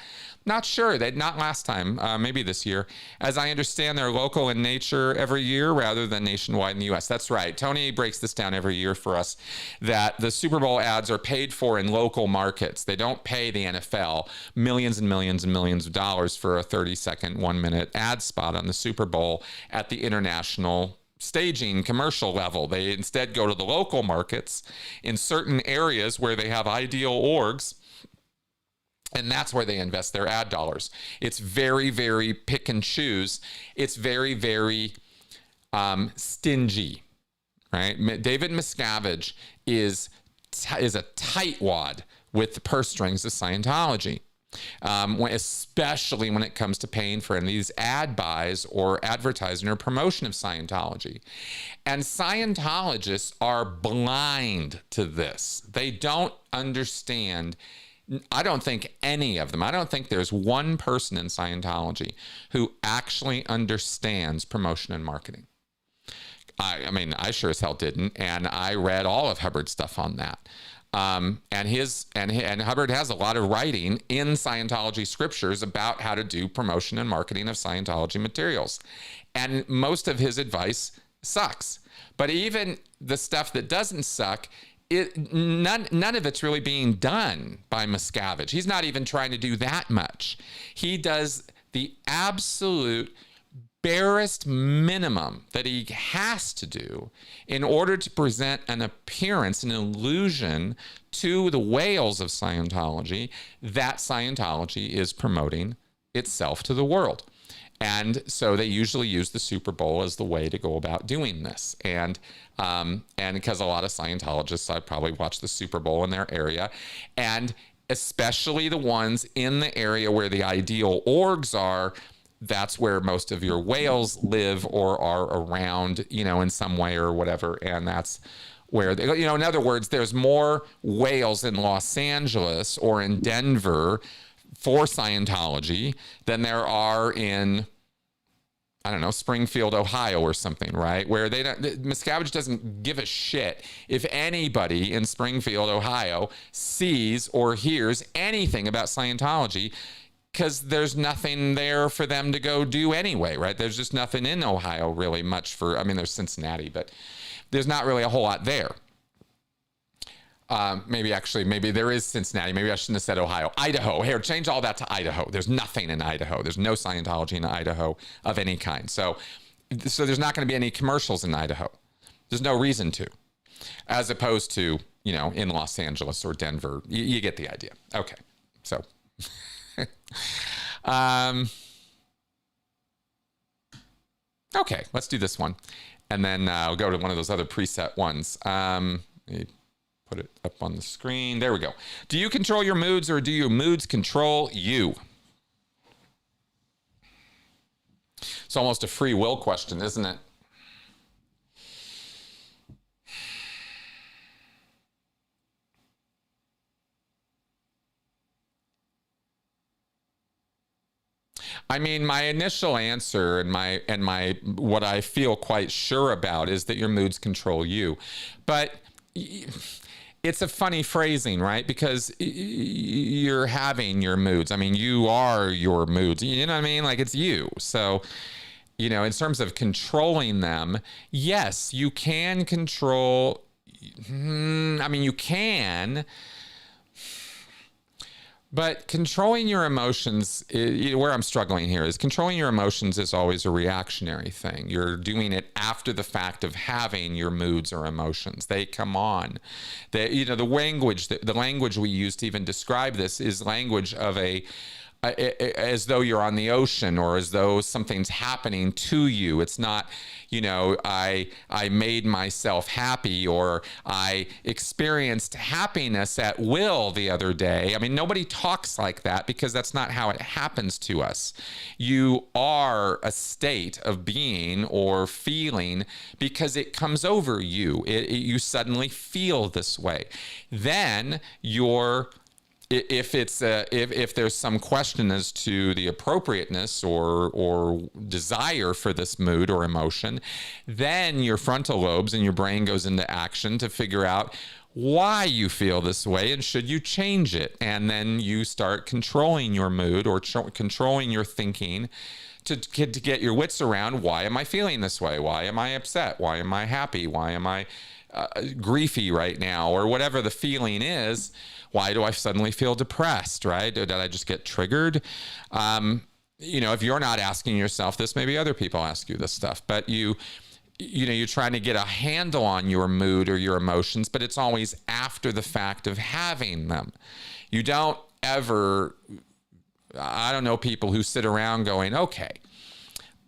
Not sure. Not last time, maybe this year. As I understand, they're local in nature every year rather than nationwide in the U.S. That's right. Tony breaks this down every year for us, that the Super Bowl ads are paid for in local markets. They don't pay the NFL millions and millions and millions of dollars for a 30-second, 1-minute ad spot on the Super Bowl at the international staging commercial level. They instead go to the local markets in certain areas where they have ideal orgs, and that's where they invest their ad dollars. It's very, very pick and choose. It's very, very stingy, right? David Miscavige is a tightwad with the purse strings of Scientology. Especially when it comes to paying for any of these ad buys or advertising or promotion of Scientology. And Scientologists are blind to this. They don't understand. I don't think any of them, I don't think there's one person in Scientology who actually understands promotion and marketing. I sure as hell didn't. And I read all of Hubbard's stuff on that. And Hubbard has a lot of writing in Scientology scriptures about how to do promotion and marketing of Scientology materials. And most of his advice sucks. But even the stuff that doesn't suck, none of it's really being done by Miscavige. He's not even trying to do that much. He does the absolute barest minimum that he has to do in order to present an appearance, an illusion to the whales of Scientology that Scientology is promoting itself to the world. And so they usually use the Super Bowl as the way to go about doing this. And because a lot of Scientologists, I probably watch the Super Bowl in their area, and especially the ones in the area where the ideal orgs are, that's where most of your whales live or are around, in some way or whatever. And that's where, in other words, there's more whales in Los Angeles or in Denver for Scientology than there are in, I don't know, Springfield, Ohio or something, right? Where Miscavige doesn't give a shit if anybody in Springfield, Ohio sees or hears anything about Scientology, because there's nothing there for them to go do anyway, right? There's just nothing in Ohio really much there's Cincinnati, but there's not really a whole lot there. Maybe there is Cincinnati. Maybe I shouldn't have said Ohio. Idaho. Here, change all that to Idaho. There's nothing in Idaho. There's no Scientology in Idaho of any kind. So there's not going to be any commercials in Idaho. There's no reason to, as opposed to, in Los Angeles or Denver. You get the idea. Okay. So, okay, let's do this one. And then I'll go to one of those other preset ones. Put it up on the screen. There we go. Do you control your moods, or do your moods control you? It's almost a free will question, isn't it? I mean, my initial answer and my what I feel quite sure about is that your moods control you. But it's a funny phrasing, right? Because you're having your moods. I mean, you are your moods. You know what I mean? Like, it's you. So, in terms of controlling them, yes, you can control. I mean, you can. But controlling your emotions, where I'm struggling here is controlling your emotions is always a reactionary thing. You're doing it after the fact of having your moods or emotions. They come on. The language we use to even describe this is language of as though you're on the ocean, or as though something's happening to you. It's not, I made myself happy, or I experienced happiness at will the other day. I mean, nobody talks like that, because that's not how it happens to us. You are a state of being or feeling because it comes over you. You suddenly feel this way. Then if there's some question as to the appropriateness or desire for this mood or emotion, then your frontal lobes and your brain goes into action to figure out why you feel this way and should you change it. And then you start controlling your mood or controlling your thinking to get your wits around, why am I feeling this way? Why am I upset? Why am I happy? Why am I griefy right now? Or whatever the feeling is. Why do I suddenly feel depressed, right? Did I just get triggered? If you're not asking yourself this, maybe other people ask you this stuff, but you're trying to get a handle on your mood or your emotions, but it's always after the fact of having them. You don't ever, I don't know people who sit around going, okay,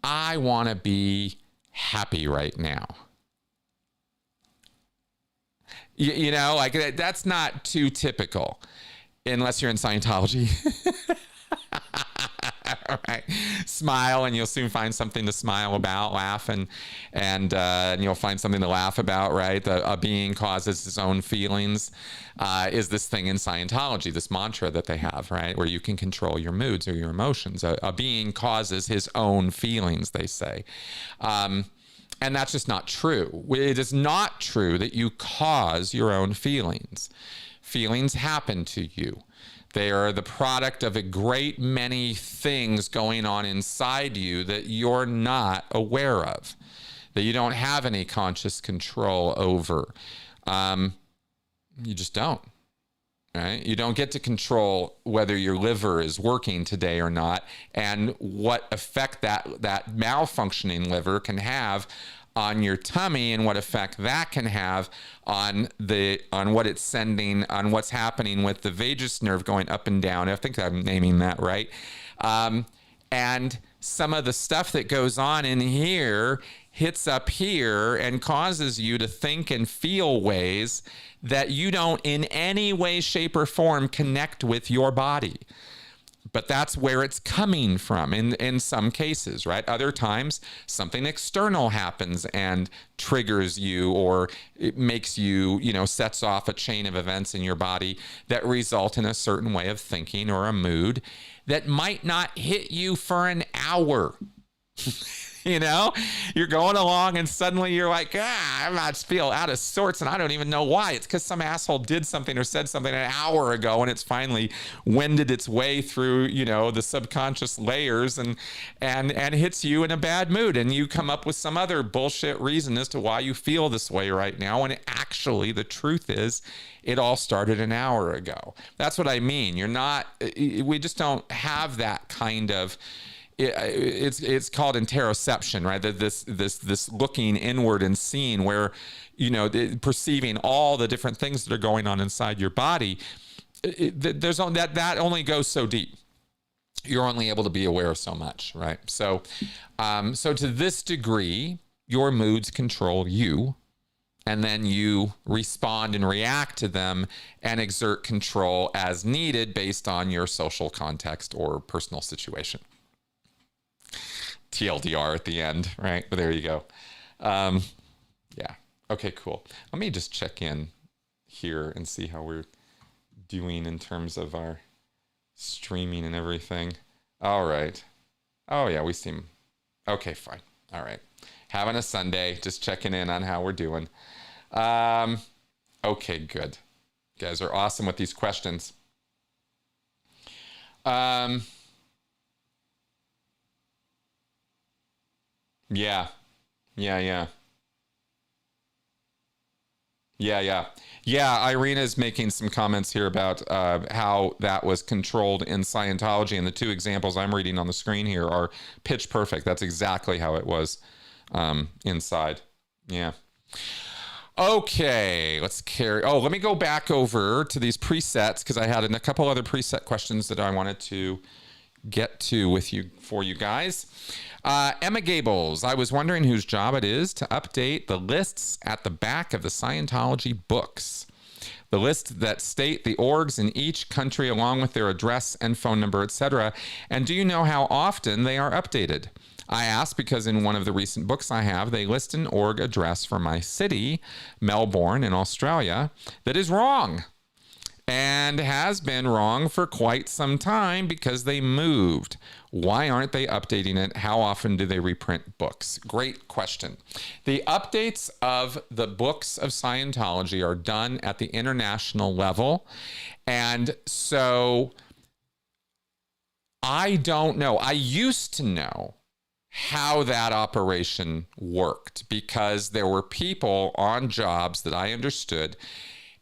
I want to be happy right now. That's not too typical, unless you're in Scientology. All right. Smile, and you'll soon find something to smile about. Laugh, and you'll find something to laugh about, right? A being causes his own feelings is this thing in Scientology, this mantra that they have, right? Where you can control your moods or your emotions. A being causes his own feelings, they say. And that's just not true. It is not true that you cause your own feelings. Feelings happen to you. They are the product of a great many things going on inside you that you're not aware of, that you don't have any conscious control over. You just don't. Right? You don't get to control whether your liver is working today or not, and what effect that malfunctioning liver can have on your tummy, and what effect that can have on what it's sending, on what's happening with the vagus nerve going up and down. I think I'm naming that right. And some of the stuff that goes on in here hits up here and causes you to think and feel ways that you don't in any way, shape, or form connect with your body. But that's where it's coming from in some cases, right? Other times, something external happens and triggers you, or it makes you, sets off a chain of events in your body that result in a certain way of thinking or a mood that might not hit you for an hour. You're going along and suddenly you're like, I feel out of sorts and I don't even know why. It's because some asshole did something or said something an hour ago and it's finally wended its way through, the subconscious layers and hits you in a bad mood. And you come up with some other bullshit reason as to why you feel this way right now. And actually, the truth is, it all started an hour ago. That's what I mean. We just don't have that kind of, it's called interoception, right? This looking inward and seeing where, perceiving all the different things that are going on inside your body. That only goes so deep. You're only able to be aware of so much, right? So to this degree, your moods control you, and then you respond and react to them and exert control as needed based on your social context or personal situation. TLDR at the end, right? But there you go. Yeah. Okay, cool. Let me just check in here and see how we're doing in terms of our streaming and everything. All right. Oh, yeah, we seem... Okay, fine. All right. Having a Sunday, just checking in on how we're doing. Okay, good. You guys are awesome with these questions. Yeah. Irina's making some comments here about how that was controlled in Scientology, and the two examples I'm reading on the screen here are pitch perfect. That's exactly how it was inside. Yeah. Okay, let me go back over to these presets because I had a couple other preset questions that I wanted to get to for you guys. Emma Gables, I was wondering whose job it is to update the lists at the back of the Scientology books. The lists that state the orgs in each country along with their address and phone number, etc. And do you know how often they are updated? I ask because in one of the recent books I have, they list an org address for my city, Melbourne in Australia, that is wrong. And has been wrong for quite some time because they moved. Why aren't they updating it? How often do they reprint books? Great question. The updates of the books of Scientology are done at the international level. And so I don't know. I used to know how that operation worked because there were people on jobs that I understood,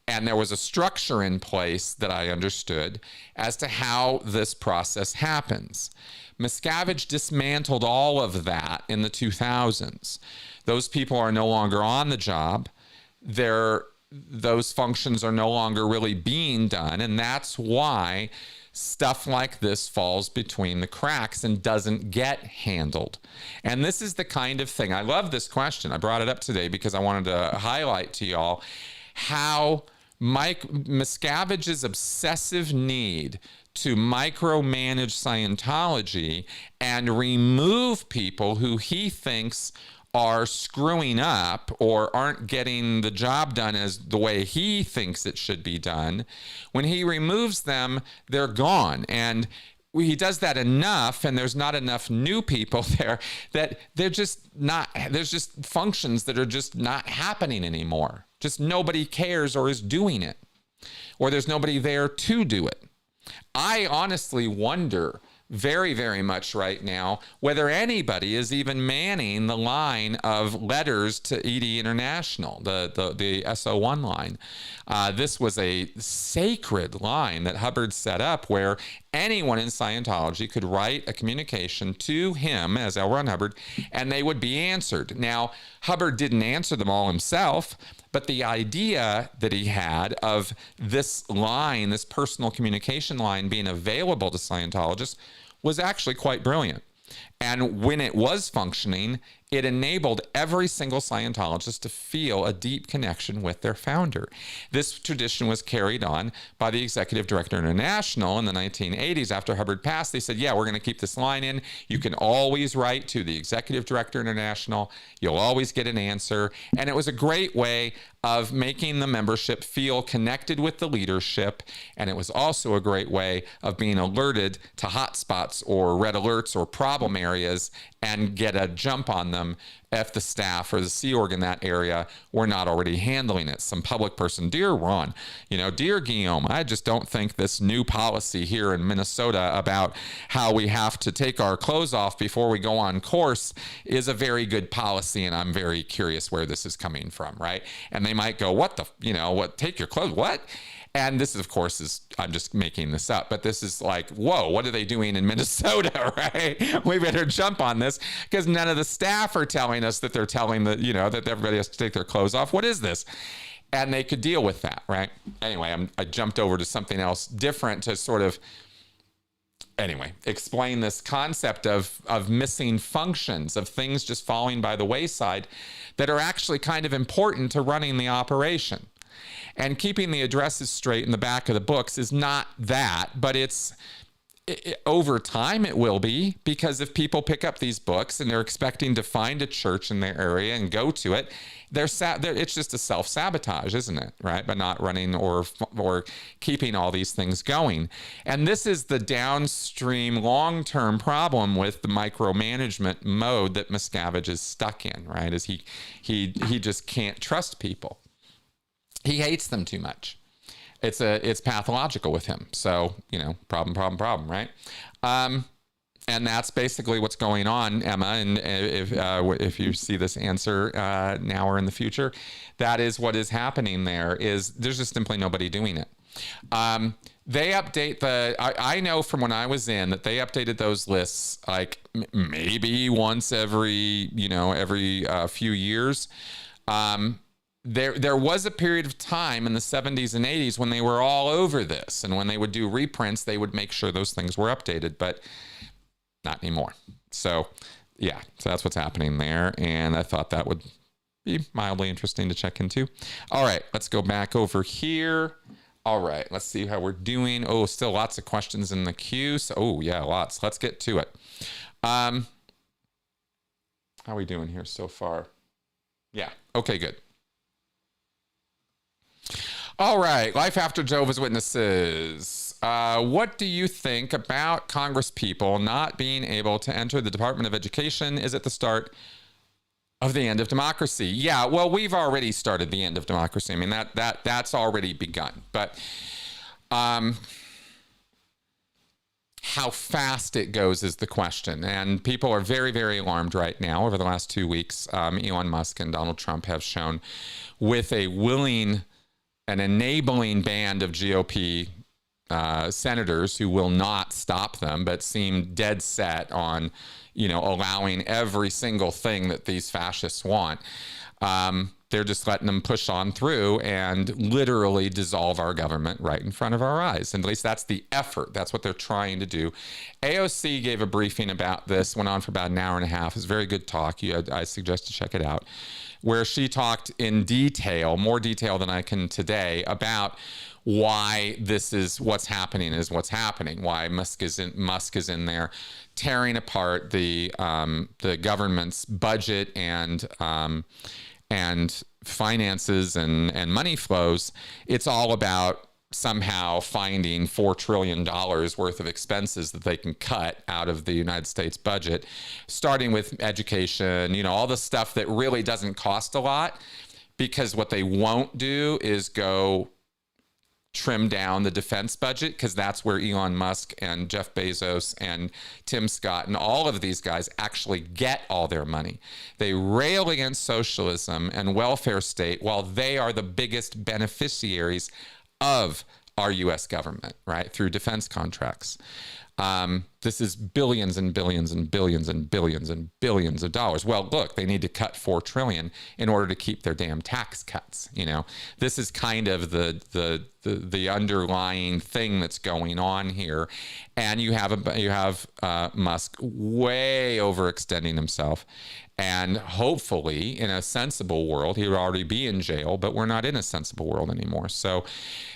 and there was a structure in place that I understood as to how this process happens. Miscavige dismantled all of that in the 2000s. Those people are no longer on the job. Those functions are no longer really being done, and that's why stuff like this falls between the cracks and doesn't get handled. And this is the kind of thing, I love this question. I brought it up today because I wanted to highlight to y'all how Miscavige's obsessive need to micromanage Scientology and remove people who he thinks are screwing up or aren't getting the job done as the way he thinks it should be done. When he removes them, they're gone. And he does that enough, and there's not enough new people there that they're just not, there's just functions that are just not happening anymore. Just nobody cares or is doing it, or there's nobody there to do it. I honestly wonder very, very much right now whether anybody is even manning the line of letters to ED International, the SO1 line. This was a sacred line that Hubbard set up where anyone in Scientology could write a communication to him as L. Ron Hubbard, and they would be answered. Now, Hubbard didn't answer them all himself, but the idea that he had of this line, this personal communication line being available to Scientologists was actually quite brilliant. And when it was functioning, it enabled every single Scientologist to feel a deep connection with their founder. This tradition was carried on by the Executive Director International in the 1980s. After Hubbard passed, they said, yeah, we're going to keep this line in. You can always write to the Executive Director International. You'll always get an answer. And it was a great way of making the membership feel connected with the leadership. And it was also a great way of being alerted to hotspots or red alerts or problem areas and get a jump on them if the staff or the Sea Org in that area were not already handling it. Some public person, dear Ron, dear Guillaume, I just don't think this new policy here in Minnesota about how we have to take our clothes off before we go on course is a very good policy, and I'm very curious where this is coming from, right? And they might go, what, take your clothes, what? And this, of course, I'm just making this up, but this is like, whoa, what are they doing in Minnesota, right? We better jump on this because none of the staff are telling us that they're telling that everybody has to take their clothes off. What is this? And they could deal with that, right? Anyway, I jumped over to something else different to sort of, explain this concept of missing functions, of things just falling by the wayside that are actually kind of important to running the operation. And keeping the addresses straight in the back of the books is not that, but over time it will be, because if people pick up these books and they're expecting to find a church in their area and go to it, it's just a self-sabotage, isn't it? Right? But not running or keeping all these things going. And this is the downstream long-term problem with the micromanagement mode that Miscavige is stuck in, right? Is he just can't trust people. He hates them too much. It's pathological with him. So, problem, right? And that's basically what's going on, Emma. And if you see this answer now or in the future, that is what is happening there. There's just simply nobody doing it. They update I know from when I was in that they updated those lists like maybe once every few years. There was a period of time in the 70s and 80s when they were all over this. And when they would do reprints, they would make sure those things were updated, but not anymore. So that's what's happening there. And I thought that would be mildly interesting to check into. All right, let's go back over here. All right, let's see how we're doing. Oh, still lots of questions in the queue. So, lots. Let's get to it. How are we doing here so far? Yeah, okay, good. All right, life after Jehovah's Witnesses. What do you think about Congress people not being able to enter the Department of Education? Is it the start of the end of democracy? Yeah, well, we've already started the end of democracy. I mean, that's already begun. But how fast it goes is the question. And people are very, very alarmed right now. Over the last 2 weeks, Elon Musk and Donald Trump have shown with an enabling band of GOP senators who will not stop them, but seem dead set on, allowing every single thing that these fascists want. They're just letting them push on through and literally dissolve our government right in front of our eyes. And at least that's the effort. That's what they're trying to do. AOC gave a briefing about this, went on for about an hour and a half. It's a very good talk. I suggest to check it out, where she talked in detail, more detail than I can today, about why this is what's happening, why Musk is in there tearing apart the government's budget and finances and money flows. It's all about somehow finding $4 trillion worth of expenses that they can cut out of the United States budget, starting with education, all the stuff that really doesn't cost a lot, because what they won't do is go trim down the defense budget, because that's where Elon Musk and Jeff Bezos and Tim Scott and all of these guys actually get all their money. They rail against socialism and welfare state while they are the biggest beneficiaries of our U.S. government, right, through defense contracts. This is billions and billions and billions and billions and billions of dollars. Well, look, they need to cut $4 trillion in order to keep their damn tax cuts. You know, this is kind of the underlying thing that's going on here. And you have Musk way overextending himself. And hopefully, in a sensible world, he would already be in jail, but we're not in a sensible world anymore. So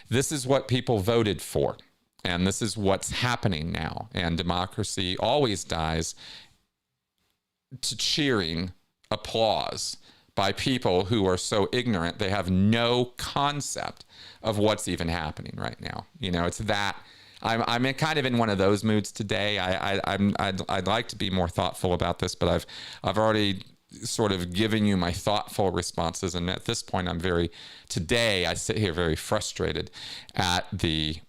this is what people voted for. And this is what's happening now. And democracy always dies to cheering applause by people who are so ignorant they have no concept of what's even happening right now. You know, it's that. I'm kind of in one of those moods today. I'd like to be more thoughtful about this, but I've already sort of given you my thoughtful responses. And at this point, today I sit here very frustrated at the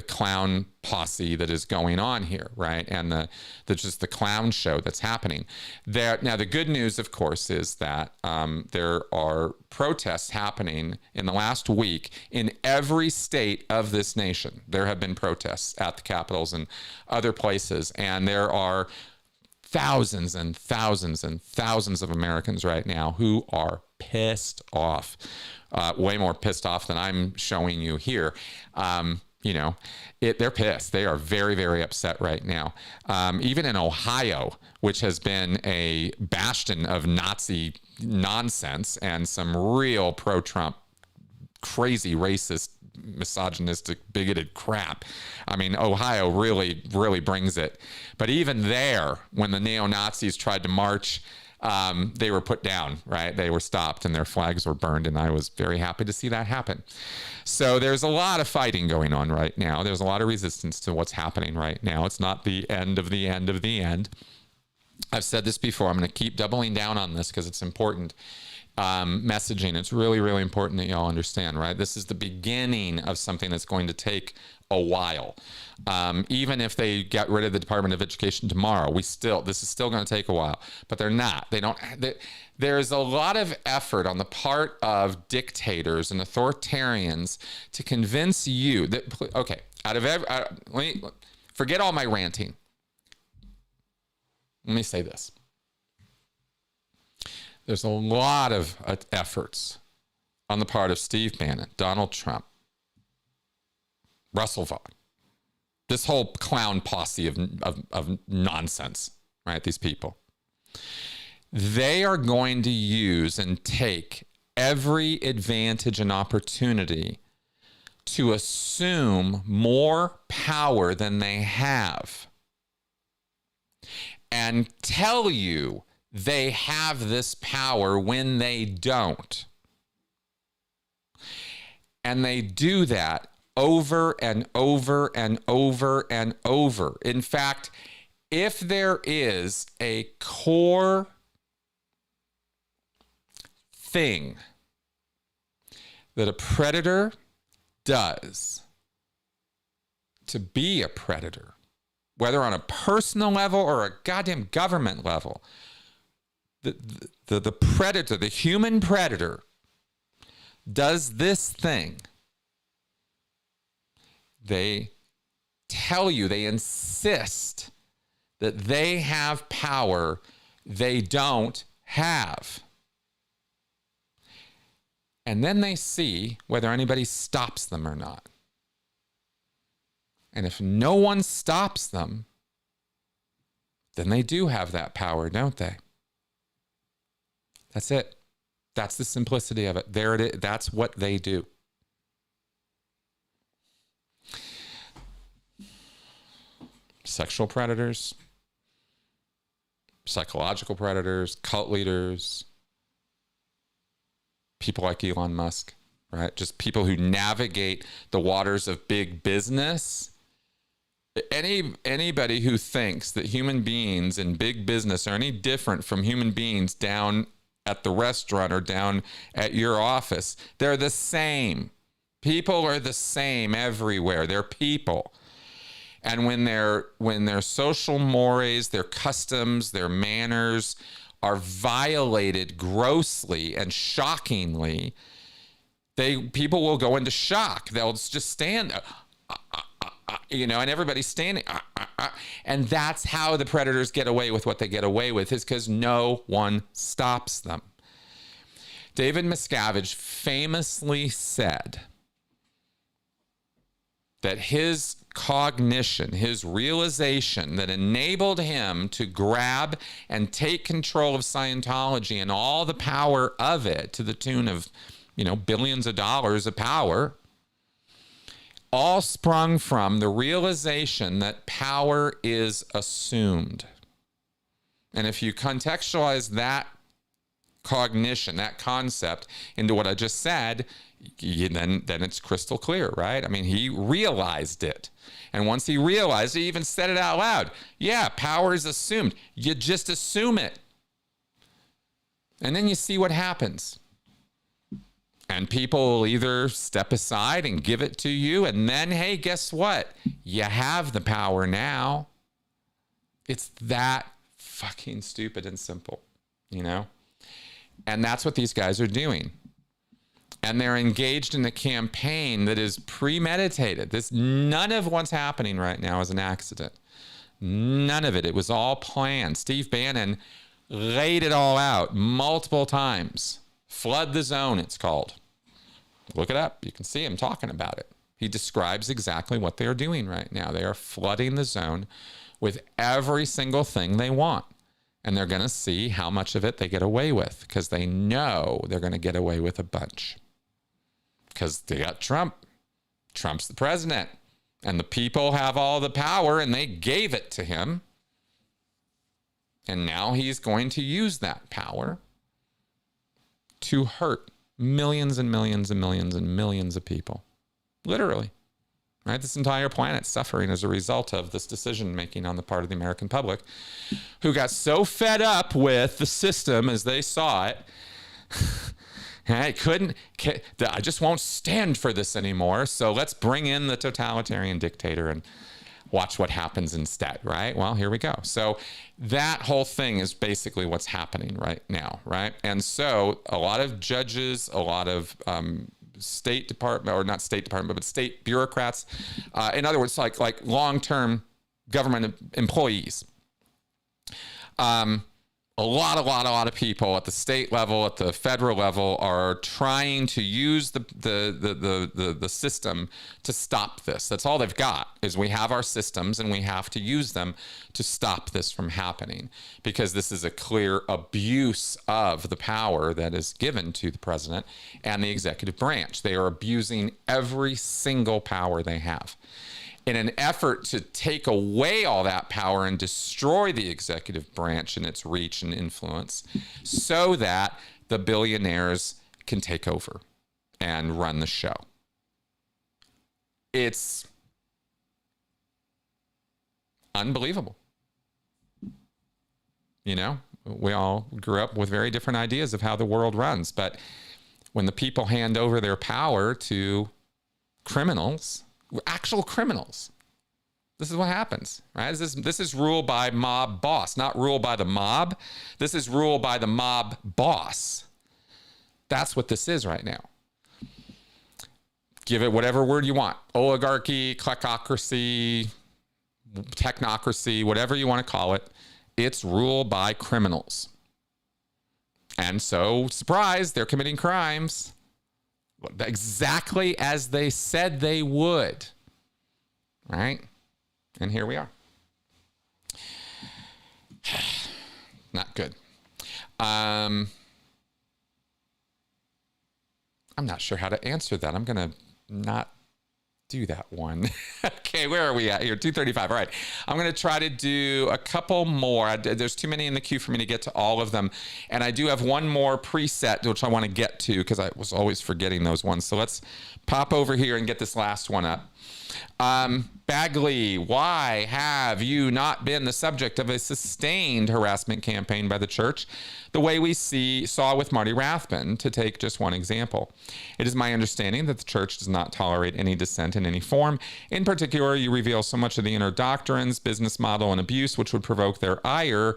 clown posse that is going on here, right? And just the clown show that's happening there. Now, the good news, of course, is that there are protests happening in the last week in every state of this nation. There have been protests at the capitals and other places, and there are thousands and thousands and thousands of Americans right now who are pissed off, way more pissed off than I'm showing you here. You know, they're pissed. They are very, very upset right now. Even in Ohio, which has been a bastion of Nazi nonsense and some real pro-Trump, crazy, racist, misogynistic, bigoted crap. I mean, Ohio really, really brings it. But even there, when the neo-Nazis tried to march, they were put down, right? They were stopped and their flags were burned, and I was very happy to see that happen. So there's a lot of fighting going on right now. There's a lot of resistance to what's happening right now. It's not the end of the end of the end. I've said this before. I'm going to keep doubling down on this because it's important. Messaging, it's really, really important that y'all understand, right? This is the beginning of something that's going to take a while. Even if they get rid of the Department of Education tomorrow, this is still going to take a while, but they're not. There's a lot of effort on the part of dictators and authoritarians to convince you that, okay, forget all my ranting. Let me say this. There's a lot of efforts on the part of Steve Bannon, Donald Trump, Russell Vaughn, this whole clown posse of nonsense, right? These people. They are going to use and take every advantage and opportunity to assume more power than they have and tell you they have this power when they don't. And they do that over and over and over and over. In fact, if there is a core thing that a predator does to be a predator, whether on a personal level or a goddamn government level, the predator, the human predator, does this thing. They tell you, they insist that they have power they don't have. And then they see whether anybody stops them or not. And if no one stops them, then they do have that power, don't they? That's it. That's the simplicity of it. There it is. That's what they do. Sexual predators, psychological predators, cult leaders, people like Elon Musk, right? Just people who navigate the waters of big business. Anybody who thinks that human beings in big business are any different from human beings down at the restaurant or down at your office, they're the same. People are the same everywhere. They're people. And when their social mores, their customs, their manners are violated grossly and shockingly, people will go into shock. They'll just stand. you know, and everybody's standing. And that's how the predators get away with what they get away with, is because no one stops them. David Miscavige famously said that his cognition, his realization that enabled him to grab and take control of Scientology and all the power of it, to the tune of, you know, billions of dollars of power, all sprung from the realization that power is assumed. And if you contextualize that cognition, that concept, into what I just said, then it's crystal clear, right? I mean, he realized it. And once he realized it, he even said it out loud. Yeah, power is assumed. You just assume it. And then you see what happens. And people will either step aside and give it to you, and then, hey, guess what? You have the power now. It's that fucking stupid and simple, you know? And that's what these guys are doing. And they're engaged in a campaign that is premeditated. None of what's happening right now is an accident. None of it. It was all planned. Steve Bannon laid it all out multiple times. Flood the Zone, it's called. Look it up. You can see him talking about it. He describes exactly what they are doing right now. They are flooding the zone with every single thing they want. And they're going to see how much of it they get away with, because they know they're going to get away with a bunch. Because they got Trump. Trump's the president. And the people have all the power, and they gave it to him. And now he's going to use that power to hurt millions and millions and millions and millions of people. Literally. Right? This entire planet's suffering as a result of this decision making on the part of the American public, who got so fed up with the system as they saw it. I just won't stand for this anymore. So let's bring in the totalitarian dictator and watch what happens instead, right? Well, here we go. So that whole thing is basically what's happening right now, right? And so a lot of judges, a lot of State Department, or not State Department, but state bureaucrats, in other words, like long-term government employees, a lot of people at the state level, at the federal level, are trying to use the system to stop this. That's all they've got, is we have our systems and we have to use them to stop this from happening, because this is a clear abuse of the power that is given to the president and the executive branch. They are abusing every single power they have, in an effort to take away all that power and destroy the executive branch and its reach and influence, so that the billionaires can take over and run the show. It's unbelievable. You know, we all grew up with very different ideas of how the world runs, but when the people hand over their power to criminals, actual criminals, this is what happens, right? This is rule by mob boss, not rule by the mob. This is rule by the mob boss. That's what this is right now. Give it whatever word you want. Oligarchy, kleptocracy, technocracy, whatever you want to call it. It's rule by criminals. And so, surprise, they're committing crimes exactly as they said they would. Right? And here we are. Not good. I'm not sure how to answer that. I'm going to not do that one. Okay, where are we at here? 2:35. All right. I'm going to try to do a couple more. There's too many in the queue for me to get to all of them. And I do have one more preset, which I want to get to, because I was always forgetting those ones. So let's pop over here and get this last one up. Bagley, why have you not been the subject of a sustained harassment campaign by the church, the way we saw with Marty Rathbun, to take just one example? It is my understanding that the church does not tolerate any dissent in any form. In particular, you reveal so much of the inner doctrines, business model, and abuse, which would provoke their ire.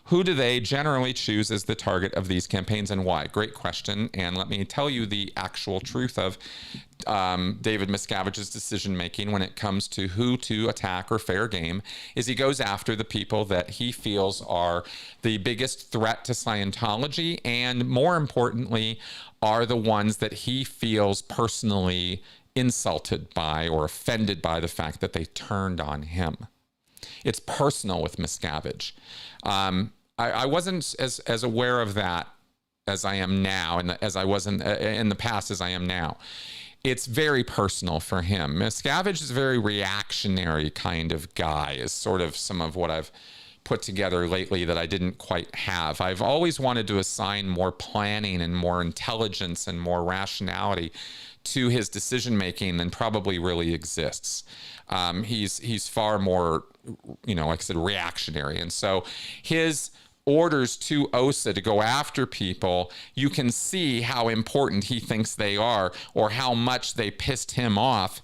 Who do they generally choose as the target of these campaigns and why? Great question. And let me tell you the actual truth of David Miscavige's decision-making when it comes to who to attack or fair game is he goes after the people that he feels are the biggest threat to Scientology, and more importantly, are the ones that he feels personally insulted by or offended by the fact that they turned on him. It's personal with Miscavige. I wasn't as aware of that as I am now, and as I was in the past as I am now. It's very personal for him. Miscavige is a very reactionary kind of guy, is sort of some of what I've put together lately that I didn't quite have. I've always wanted to assign more planning and more intelligence and more rationality to his decision making than probably really exists. He's far more, like I said, reactionary. And so his orders to OSA to go after people, you can see how important he thinks they are, or how much they pissed him off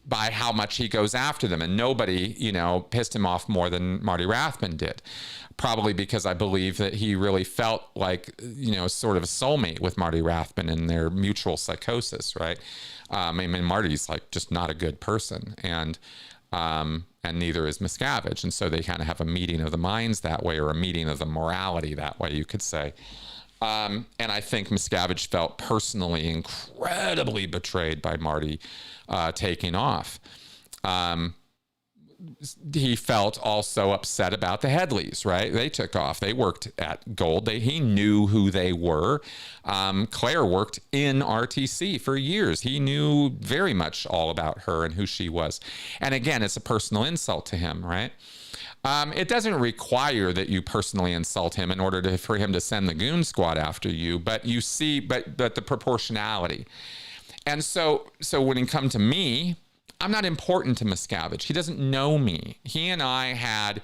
by how much he goes after them. And nobody, pissed him off more than Marty Rathbun did. Probably because I believe that he really felt like, sort of a soulmate with Marty Rathbun in their mutual psychosis, right? Marty's like just not a good person, and neither is Miscavige. And so they kind of have a meeting of the minds that way, or a meeting of the morality that way, you could say. And I think Miscavige felt personally incredibly betrayed by Marty taking off. He felt also upset about the Headleys, right? They took off. They worked at Gold. He knew who they were. Claire worked in RTC for years. He knew very much all about her and who she was. And again, it's a personal insult to him, right? It doesn't require that you personally insult him in order for him to send the goon squad after you, but you see, but the proportionality. And so when it comes to me, I'm not important to Miscavige. He doesn't know me. He and I had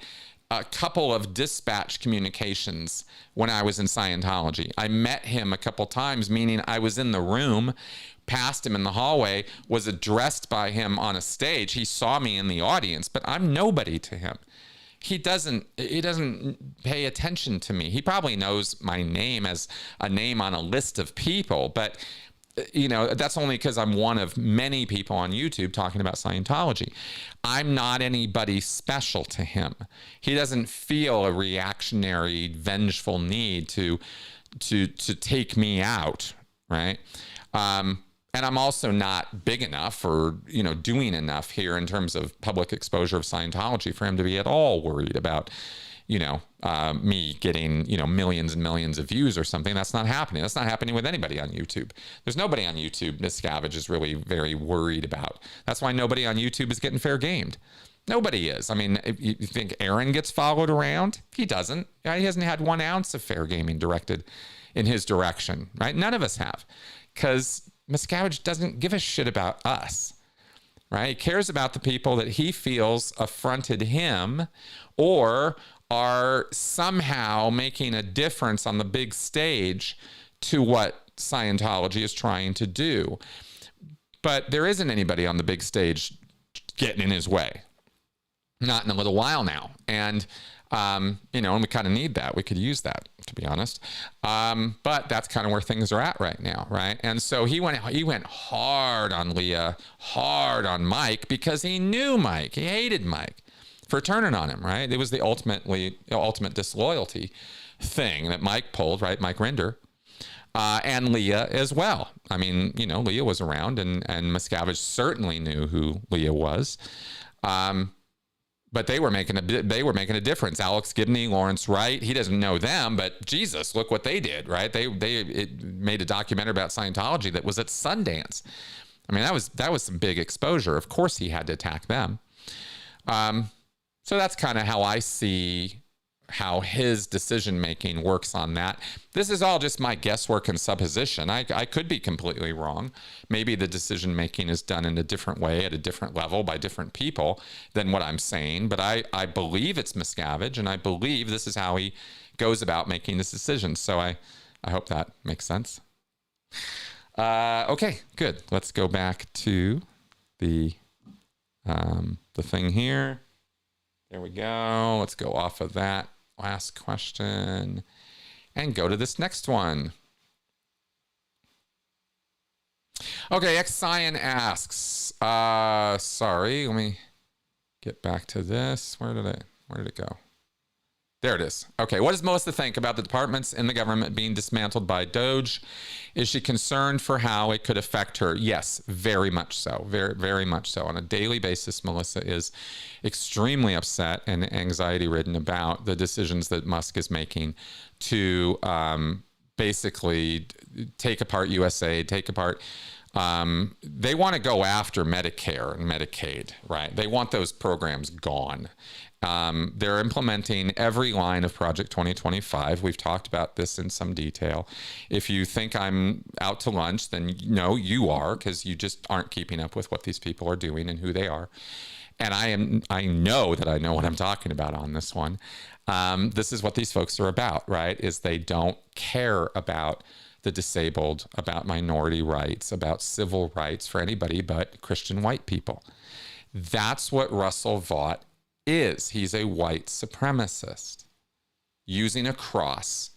a couple of dispatch communications when I was in Scientology. I met him a couple times, meaning I was in the room, passed him in the hallway, was addressed by him on a stage. He saw me in the audience, but I'm nobody to him. He doesn't pay attention to me. He probably knows my name as a name on a list of people, but that's only because I'm one of many people on YouTube talking about Scientology. I'm not anybody special to him. He doesn't feel a reactionary, vengeful need to take me out, right? And I'm also not big enough or, doing enough here in terms of public exposure of Scientology for him to be at all worried about, me getting, millions and millions of views or something. That's not happening. That's not happening with anybody on YouTube. There's nobody on YouTube Miscavige is really very worried about. That's why nobody on YouTube is getting fair gamed. Nobody is. If you think Aaron gets followed around, he doesn't. He hasn't had 1 ounce of fair gaming directed in his direction, right? None of us have, because Miscavige doesn't give a shit about us, right? He cares about the people that he feels affronted him or are somehow making a difference on the big stage to what Scientology is trying to do. But there isn't anybody on the big stage getting in his way. Not in a little while now. And, and we kind of need that. We could use that, to be honest. But that's kind of where things are at right now, right? And so he went hard on Leah, hard on Mike, because he knew Mike. He hated Mike for turning on him, right? It was the ultimate disloyalty thing that Mike pulled, right? Mike Rinder. And Leah as well. Leah was around, and Miscavige certainly knew who Leah was. But they were making a difference. Alex Gibney, Lawrence Wright, he doesn't know them, but Jesus, look what they did, right? They made a documentary about Scientology that was at Sundance. That was some big exposure. Of course he had to attack them. So that's kind of how I see how his decision-making works on that. This is all just my guesswork and supposition. I could be completely wrong. Maybe the decision-making is done in a different way at a different level by different people than what I'm saying, but I believe it's Miscavige, and I believe this is how he goes about making this decision. So I hope that makes sense. Okay, good. Let's go back to the thing here. There we go. Let's go off of that last question and go to this next one. Okay, X-Cyan asks, sorry, let me get back to this. Where did it go? There it is. Okay, what does Melissa think about the departments in the government being dismantled by DOGE? Is she concerned for how it could affect her? Yes, very much so. Very, very much so. On a daily basis, Melissa is extremely upset and anxiety-ridden about the decisions that Musk is making to basically take apart USAID, take apart... they want to go after Medicare and Medicaid, right? They want those programs gone. They're implementing every line of Project 2025. We've talked about this in some detail. If you think I'm out to lunch, then no, you are, because you just aren't keeping up with what these people are doing and who they are. And I know that I know what I'm talking about on this one. This is what these folks are about, right? Is they don't care about the disabled, about minority rights, about civil rights for anybody but Christian white people. That's what Russell Vought is. He's a white supremacist using a cross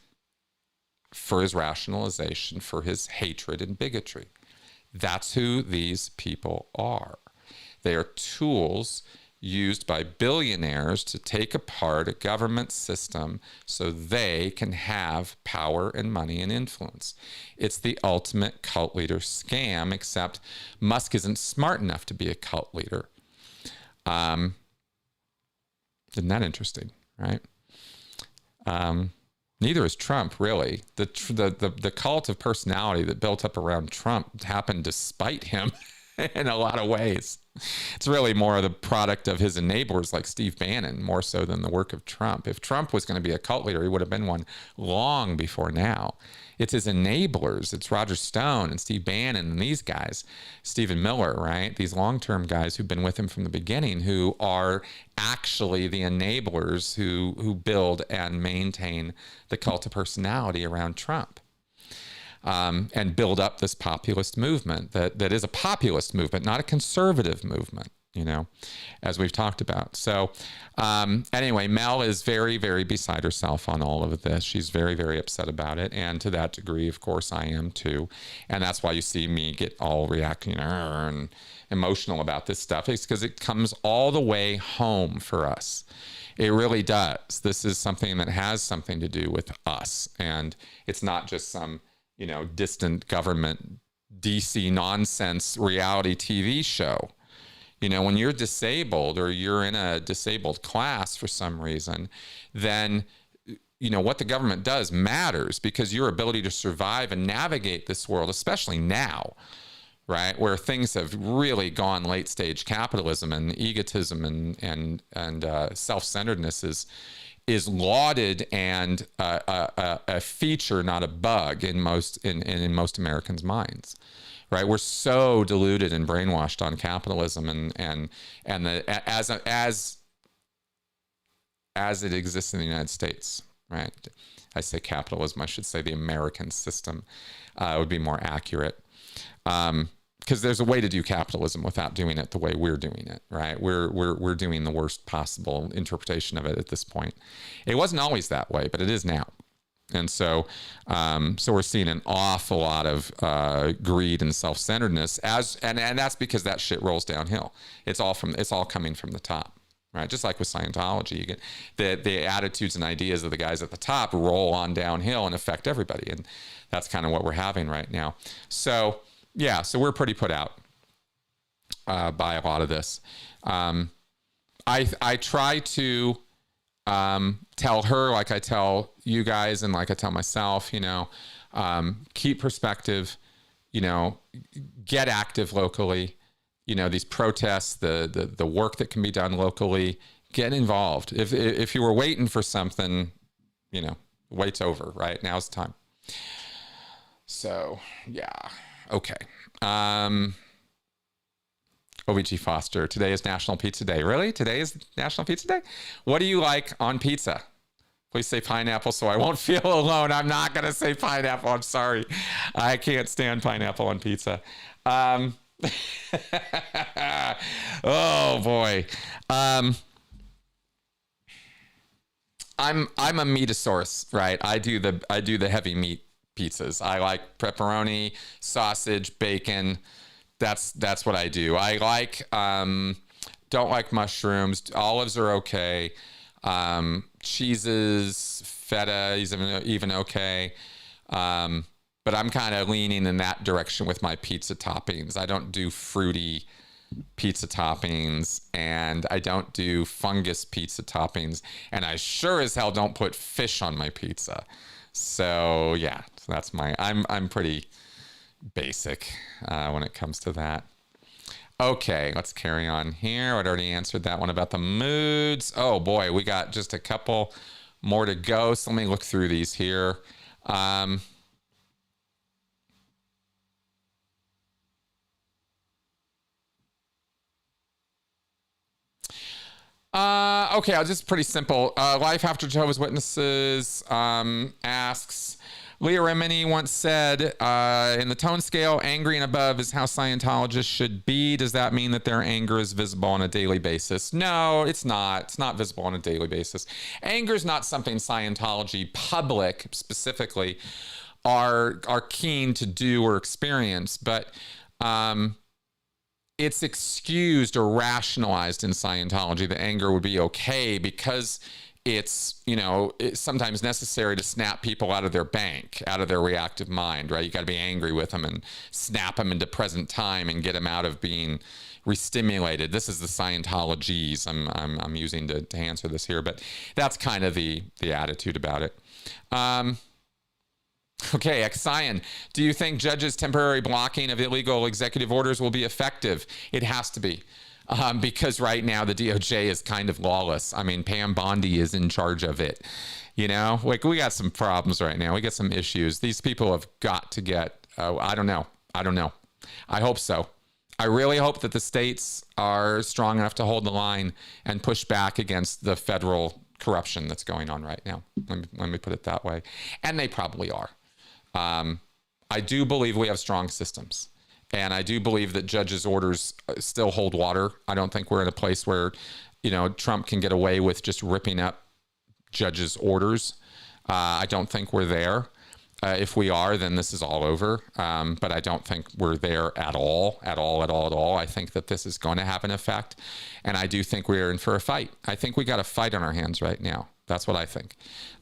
for his rationalization, for his hatred and bigotry. That's who these people are. They are tools used by billionaires to take apart a government system so they can have power and money and influence. It's the ultimate cult leader scam, except Musk isn't smart enough to be a cult leader. Isn't that interesting, right? Neither is Trump, really. The cult of personality that built up around Trump happened despite him in a lot of ways. It's really more the product of his enablers like Steve Bannon, more so than the work of Trump. If Trump was going to be a cult leader, he would have been one long before now. It's his enablers. It's Roger Stone and Steve Bannon and these guys, Stephen Miller, right? These long-term guys who've been with him from the beginning, who are actually the enablers who build and maintain the cult of personality around Trump. And build up this populist movement that is a populist movement, not a conservative movement, you know, as we've talked about. So anyway, Mel is very, very beside herself on all of this. She's very, very upset about it. And to that degree, of course, I am too. And that's why you see me get all reacting and emotional about this stuff. It's because it comes all the way home for us. It really does. This is something that has something to do with us. And it's not just some, you know, distant government DC nonsense reality TV show. You know, when you're disabled or you're in a disabled class for some reason, then, you know, what the government does matters, because your ability to survive and navigate this world, especially now, right, where things have really gone late stage capitalism and egotism and self-centeredness is lauded and a feature, not a bug in most Americans' minds, right? We're so deluded and brainwashed on capitalism and as it exists in the United States, right? I say capitalism, I should say the American system would be more accurate. Because there's a way to do capitalism without doing it the way we're doing it, right? We're doing the worst possible interpretation of it at this point. It wasn't always that way, but it is now. And so we're seeing an awful lot of greed and self-centeredness and that's because that shit rolls downhill. It's all coming from the top, right? Just like with Scientology, you get the attitudes and ideas of the guys at the top roll on downhill and affect everybody, and that's kind of what we're having right now. So. Yeah, so we're pretty put out by a lot of this. I try to tell her, like I tell you guys and like I tell myself, you know, keep perspective, you know, get active locally, you know, these protests, the work that can be done locally, get involved. If you were waiting for something, you know, wait's over, right? Now's the time. So, yeah. Okay. OVG Foster, today is National Pizza Day. Really? Today is National Pizza Day? What do you like on pizza? Please say pineapple so I won't feel alone. I'm not going to say pineapple. I'm sorry. I can't stand pineapple on pizza. Oh, boy. I'm a meatosaurus, right? I do the heavy meat pizzas. I like pepperoni, sausage, bacon. That's what I do. I like don't like mushrooms. Olives are okay. Cheeses, feta is even okay. But I'm kind of leaning in that direction with my pizza toppings. I don't do fruity pizza toppings, and I don't do fungus pizza toppings, and I sure as hell don't put fish on my pizza. So yeah, that's I'm pretty basic when it comes to that. Okay, let's carry on here. I'd already answered that one about the moods. Oh boy, we got just a couple more to go. So let me look through these here. Okay, I'll just pretty simple. Life After Jehovah's Witnesses asks, Leah Remini once said, in the tone scale, angry and above is how Scientologists should be. Does that mean that their anger is visible on a daily basis? No, it's not. It's not visible on a daily basis. Anger is not something Scientology public specifically are keen to do or experience, but it's excused or rationalized in Scientology. The anger would be okay because it's sometimes necessary to snap people out of their bank, out of their reactive mind, right? You got to be angry with them and snap them into present time and get them out of being restimulated. This is the Scientologies I'm using to answer this here, but that's kind of the attitude about it. Okay, Xion, do you think judges' temporary blocking of illegal executive orders will be effective? It has to be. Because right now the DOJ is kind of lawless. I mean, Pam Bondi is in charge of it. Like we got some problems right now. We got some issues. These people have got to get, I don't know. I hope so. I really hope that the states are strong enough to hold the line and push back against the federal corruption that's going on right now. Let me put it that way. And they probably are. I do believe we have strong systems. And I do believe that judges' orders still hold water. I don't think we're in a place where, Trump can get away with just ripping up judges' orders. I don't think we're there. If we are, then this is all over. But I don't think we're there at all. I think that this is going to have an effect. And I do think we're in for a fight. I think we got a fight on our hands right now. That's what I think.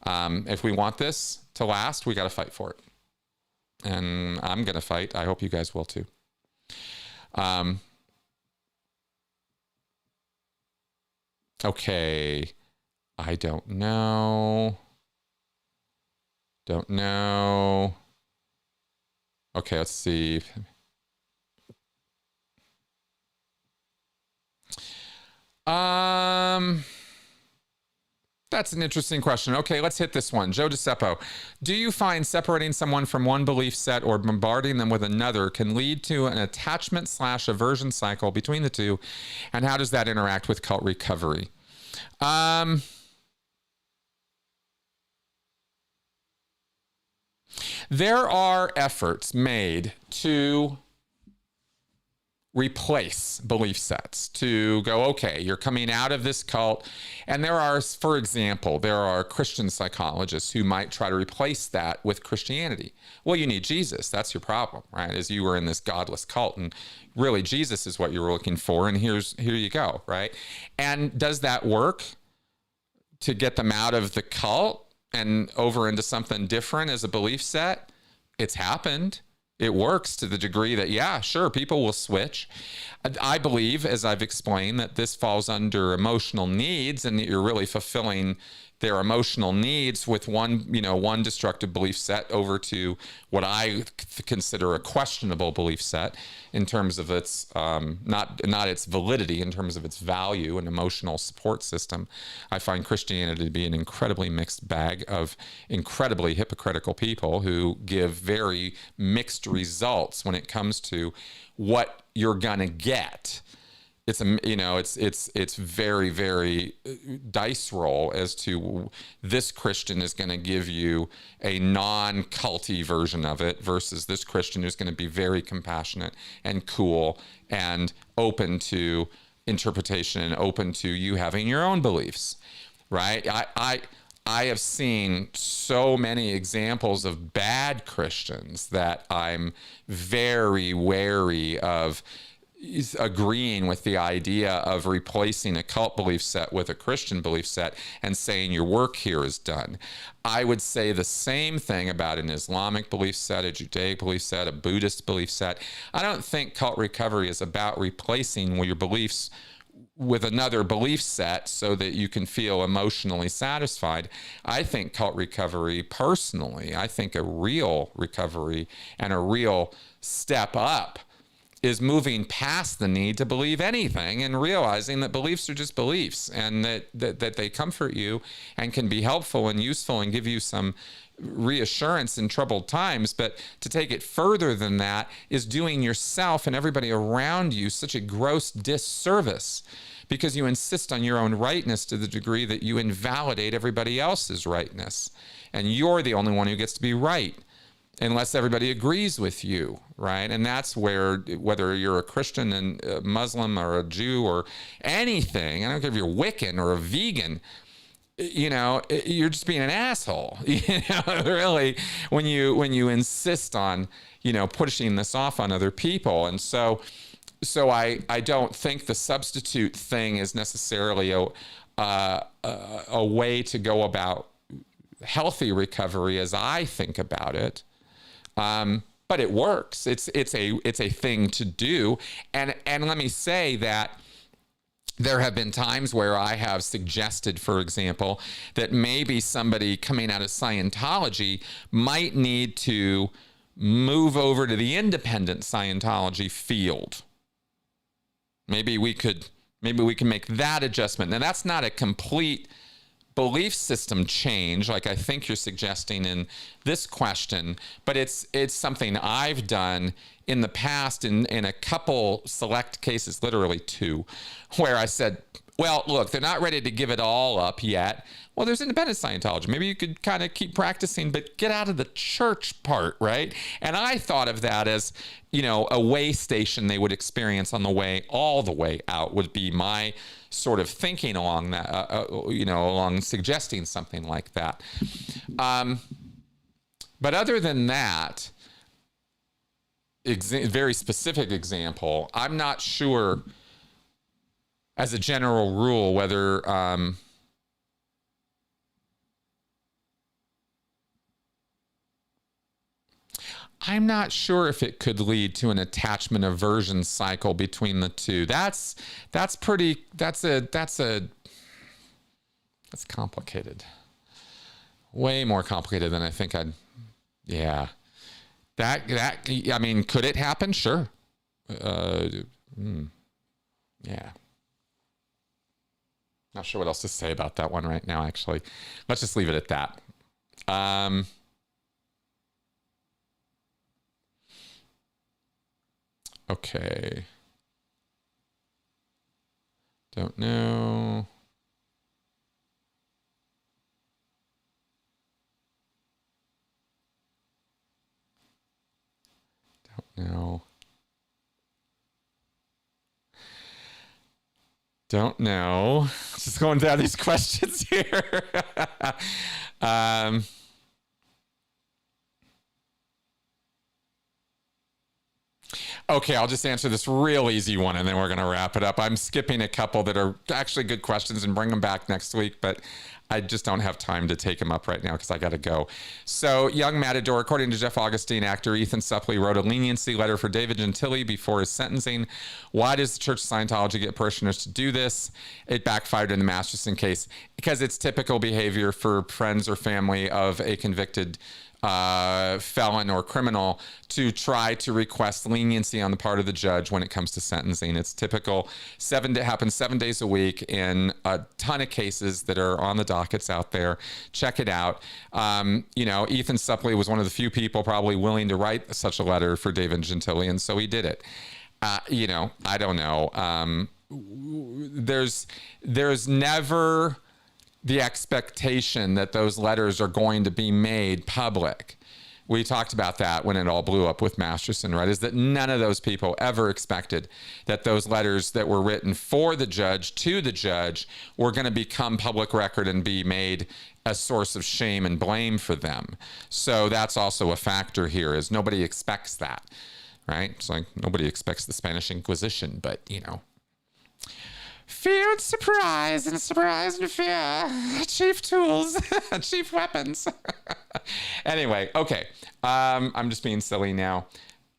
If we want this to last, we got to fight for it. And I'm going to fight. I hope you guys will too. Okay. I don't know. Okay, let's see. That's an interesting question. Okay, let's hit this one. Joe DeCeppo. Do you find separating someone from one belief set or bombarding them with another can lead to an attachment/aversion cycle between the two? And how does that interact with cult recovery? There are efforts made to replace belief sets, to go, okay, you're coming out of this cult. And there are, for example, Christian psychologists who might try to replace that with Christianity. Well, you need Jesus. That's your problem, right? As you were in this godless cult, and really Jesus is what you were looking for. And here you go, right? And does that work to get them out of the cult and over into something different as a belief set? It's happened. It works to the degree that, yeah, sure, people will switch. I believe, as I've explained, that this falls under emotional needs, and that you're really fulfilling their emotional needs with one destructive belief set over to what I consider a questionable belief set in terms of its not its validity, in terms of its value and emotional support system. I find Christianity to be an incredibly mixed bag of incredibly hypocritical people who give very mixed results when it comes to what you're gonna get. It's very, very dice roll as to this Christian is going to give you a non-culty version of it versus this Christian who's going to be very compassionate and cool and open to interpretation and open to you having your own beliefs, right? I have seen so many examples of bad Christians that I'm very wary of agreeing with the idea of replacing a cult belief set with a Christian belief set and saying your work here is done. I would say the same thing about an Islamic belief set, a Judaic belief set, a Buddhist belief set. I don't think cult recovery is about replacing your beliefs with another belief set so that you can feel emotionally satisfied. I think cult recovery, personally, I think a real recovery and a real step up is moving past the need to believe anything and realizing that beliefs are just beliefs, and that they comfort you and can be helpful and useful and give you some reassurance in troubled times. But to take it further than that is doing yourself and everybody around you such a gross disservice, because you insist on your own rightness to the degree that you invalidate everybody else's rightness. And you're the only one who gets to be right, unless everybody agrees with you, right? And that's where, whether you're a Christian and a Muslim or a Jew or anything, I don't care if you're Wiccan or a vegan, you know, you're just being an asshole, you know, really, when you insist on, you know, pushing this off on other people. And so I don't think the substitute thing is necessarily a way to go about healthy recovery as I think about it. But it works. It's a thing to do. And let me say that there have been times where I have suggested, for example, that maybe somebody coming out of Scientology might need to move over to the independent Scientology field. Maybe we can make that adjustment. Now, that's not a complete belief system change like I think you're suggesting in this question, but it's something I've done in the past in a couple select cases, literally 2, where I said, well, look, they're not ready to give it all up yet. Well, there's independent Scientology. Maybe you could kind of keep practicing, but get out of the church part, right? And I thought of that as, you know, a way station they would experience on the way, all the way out, would be my sort of thinking along that, you know, along suggesting something like that. But other than that, very specific example, I'm not sure as a general rule whether I'm not sure if it could lead to an attachment aversion cycle between the two. That's complicated. Way more complicated than I think yeah. I mean, could it happen? Sure. Yeah. Not sure what else to say about that one right now, actually. Let's just leave it at that. Okay. Don't know. Don't know. Just going down these questions here. Okay, I'll just answer this real easy one and then we're going to wrap it up. I'm skipping a couple that are actually good questions and bring them back next week, but I just don't have time to take them up right now because I got to go. So, Young Matador, according to Jeff Augustine, actor Ethan Suplee wrote a leniency letter for David Gentili before his sentencing. Why does the Church of Scientology get parishioners to do this? It backfired in the Masterson case because it's typical behavior for friends or family of a convicted felon or criminal to try to request leniency on the part of the judge when it comes to sentencing. It's typical. It happens 7 days a week in a ton of cases that are on the dockets out there. Check it out. You know, Ethan Suplee was one of the few people probably willing to write such a letter for David Gentili, and so he did it. You know, I don't know. There's never the expectation that those letters are going to be made public. We talked about that when it all blew up with Masterson, right? Is that none of those people ever expected that those letters that were written for the judge to the judge were going to become public record and be made a source of shame and blame for them. So that's also a factor here, is nobody expects that, right? It's like nobody expects the Spanish Inquisition, but you know, fear and surprise and fear, chief tools, chief weapons. Anyway, okay. I'm just being silly now.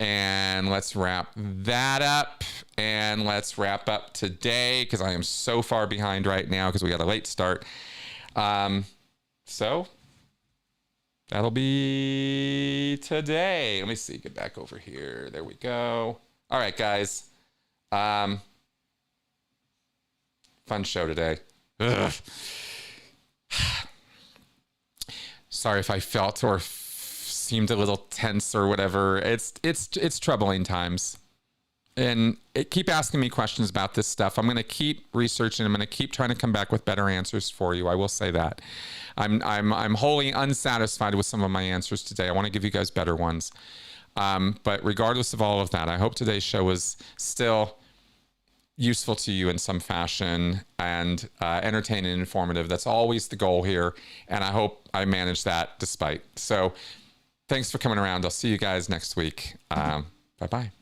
And let's wrap that up. And let's wrap up today, because I am so far behind right now because we got a late start. So that'll be today. Let me see. Get back over here. There we go. All right, guys. Fun show today. Ugh. Sorry if I felt or seemed a little tense or whatever. It's troubling times, and keep asking me questions about this stuff. I'm going to keep researching. I'm going to keep trying to come back with better answers for you. I will say that. I'm wholly unsatisfied with some of my answers today. I want to give you guys better ones. But regardless of all of that, I hope today's show was still useful to you in some fashion and entertaining and informative. That's always the goal here, and I hope I manage that despite. So thanks for coming around. I'll see you guys next week. Bye-bye.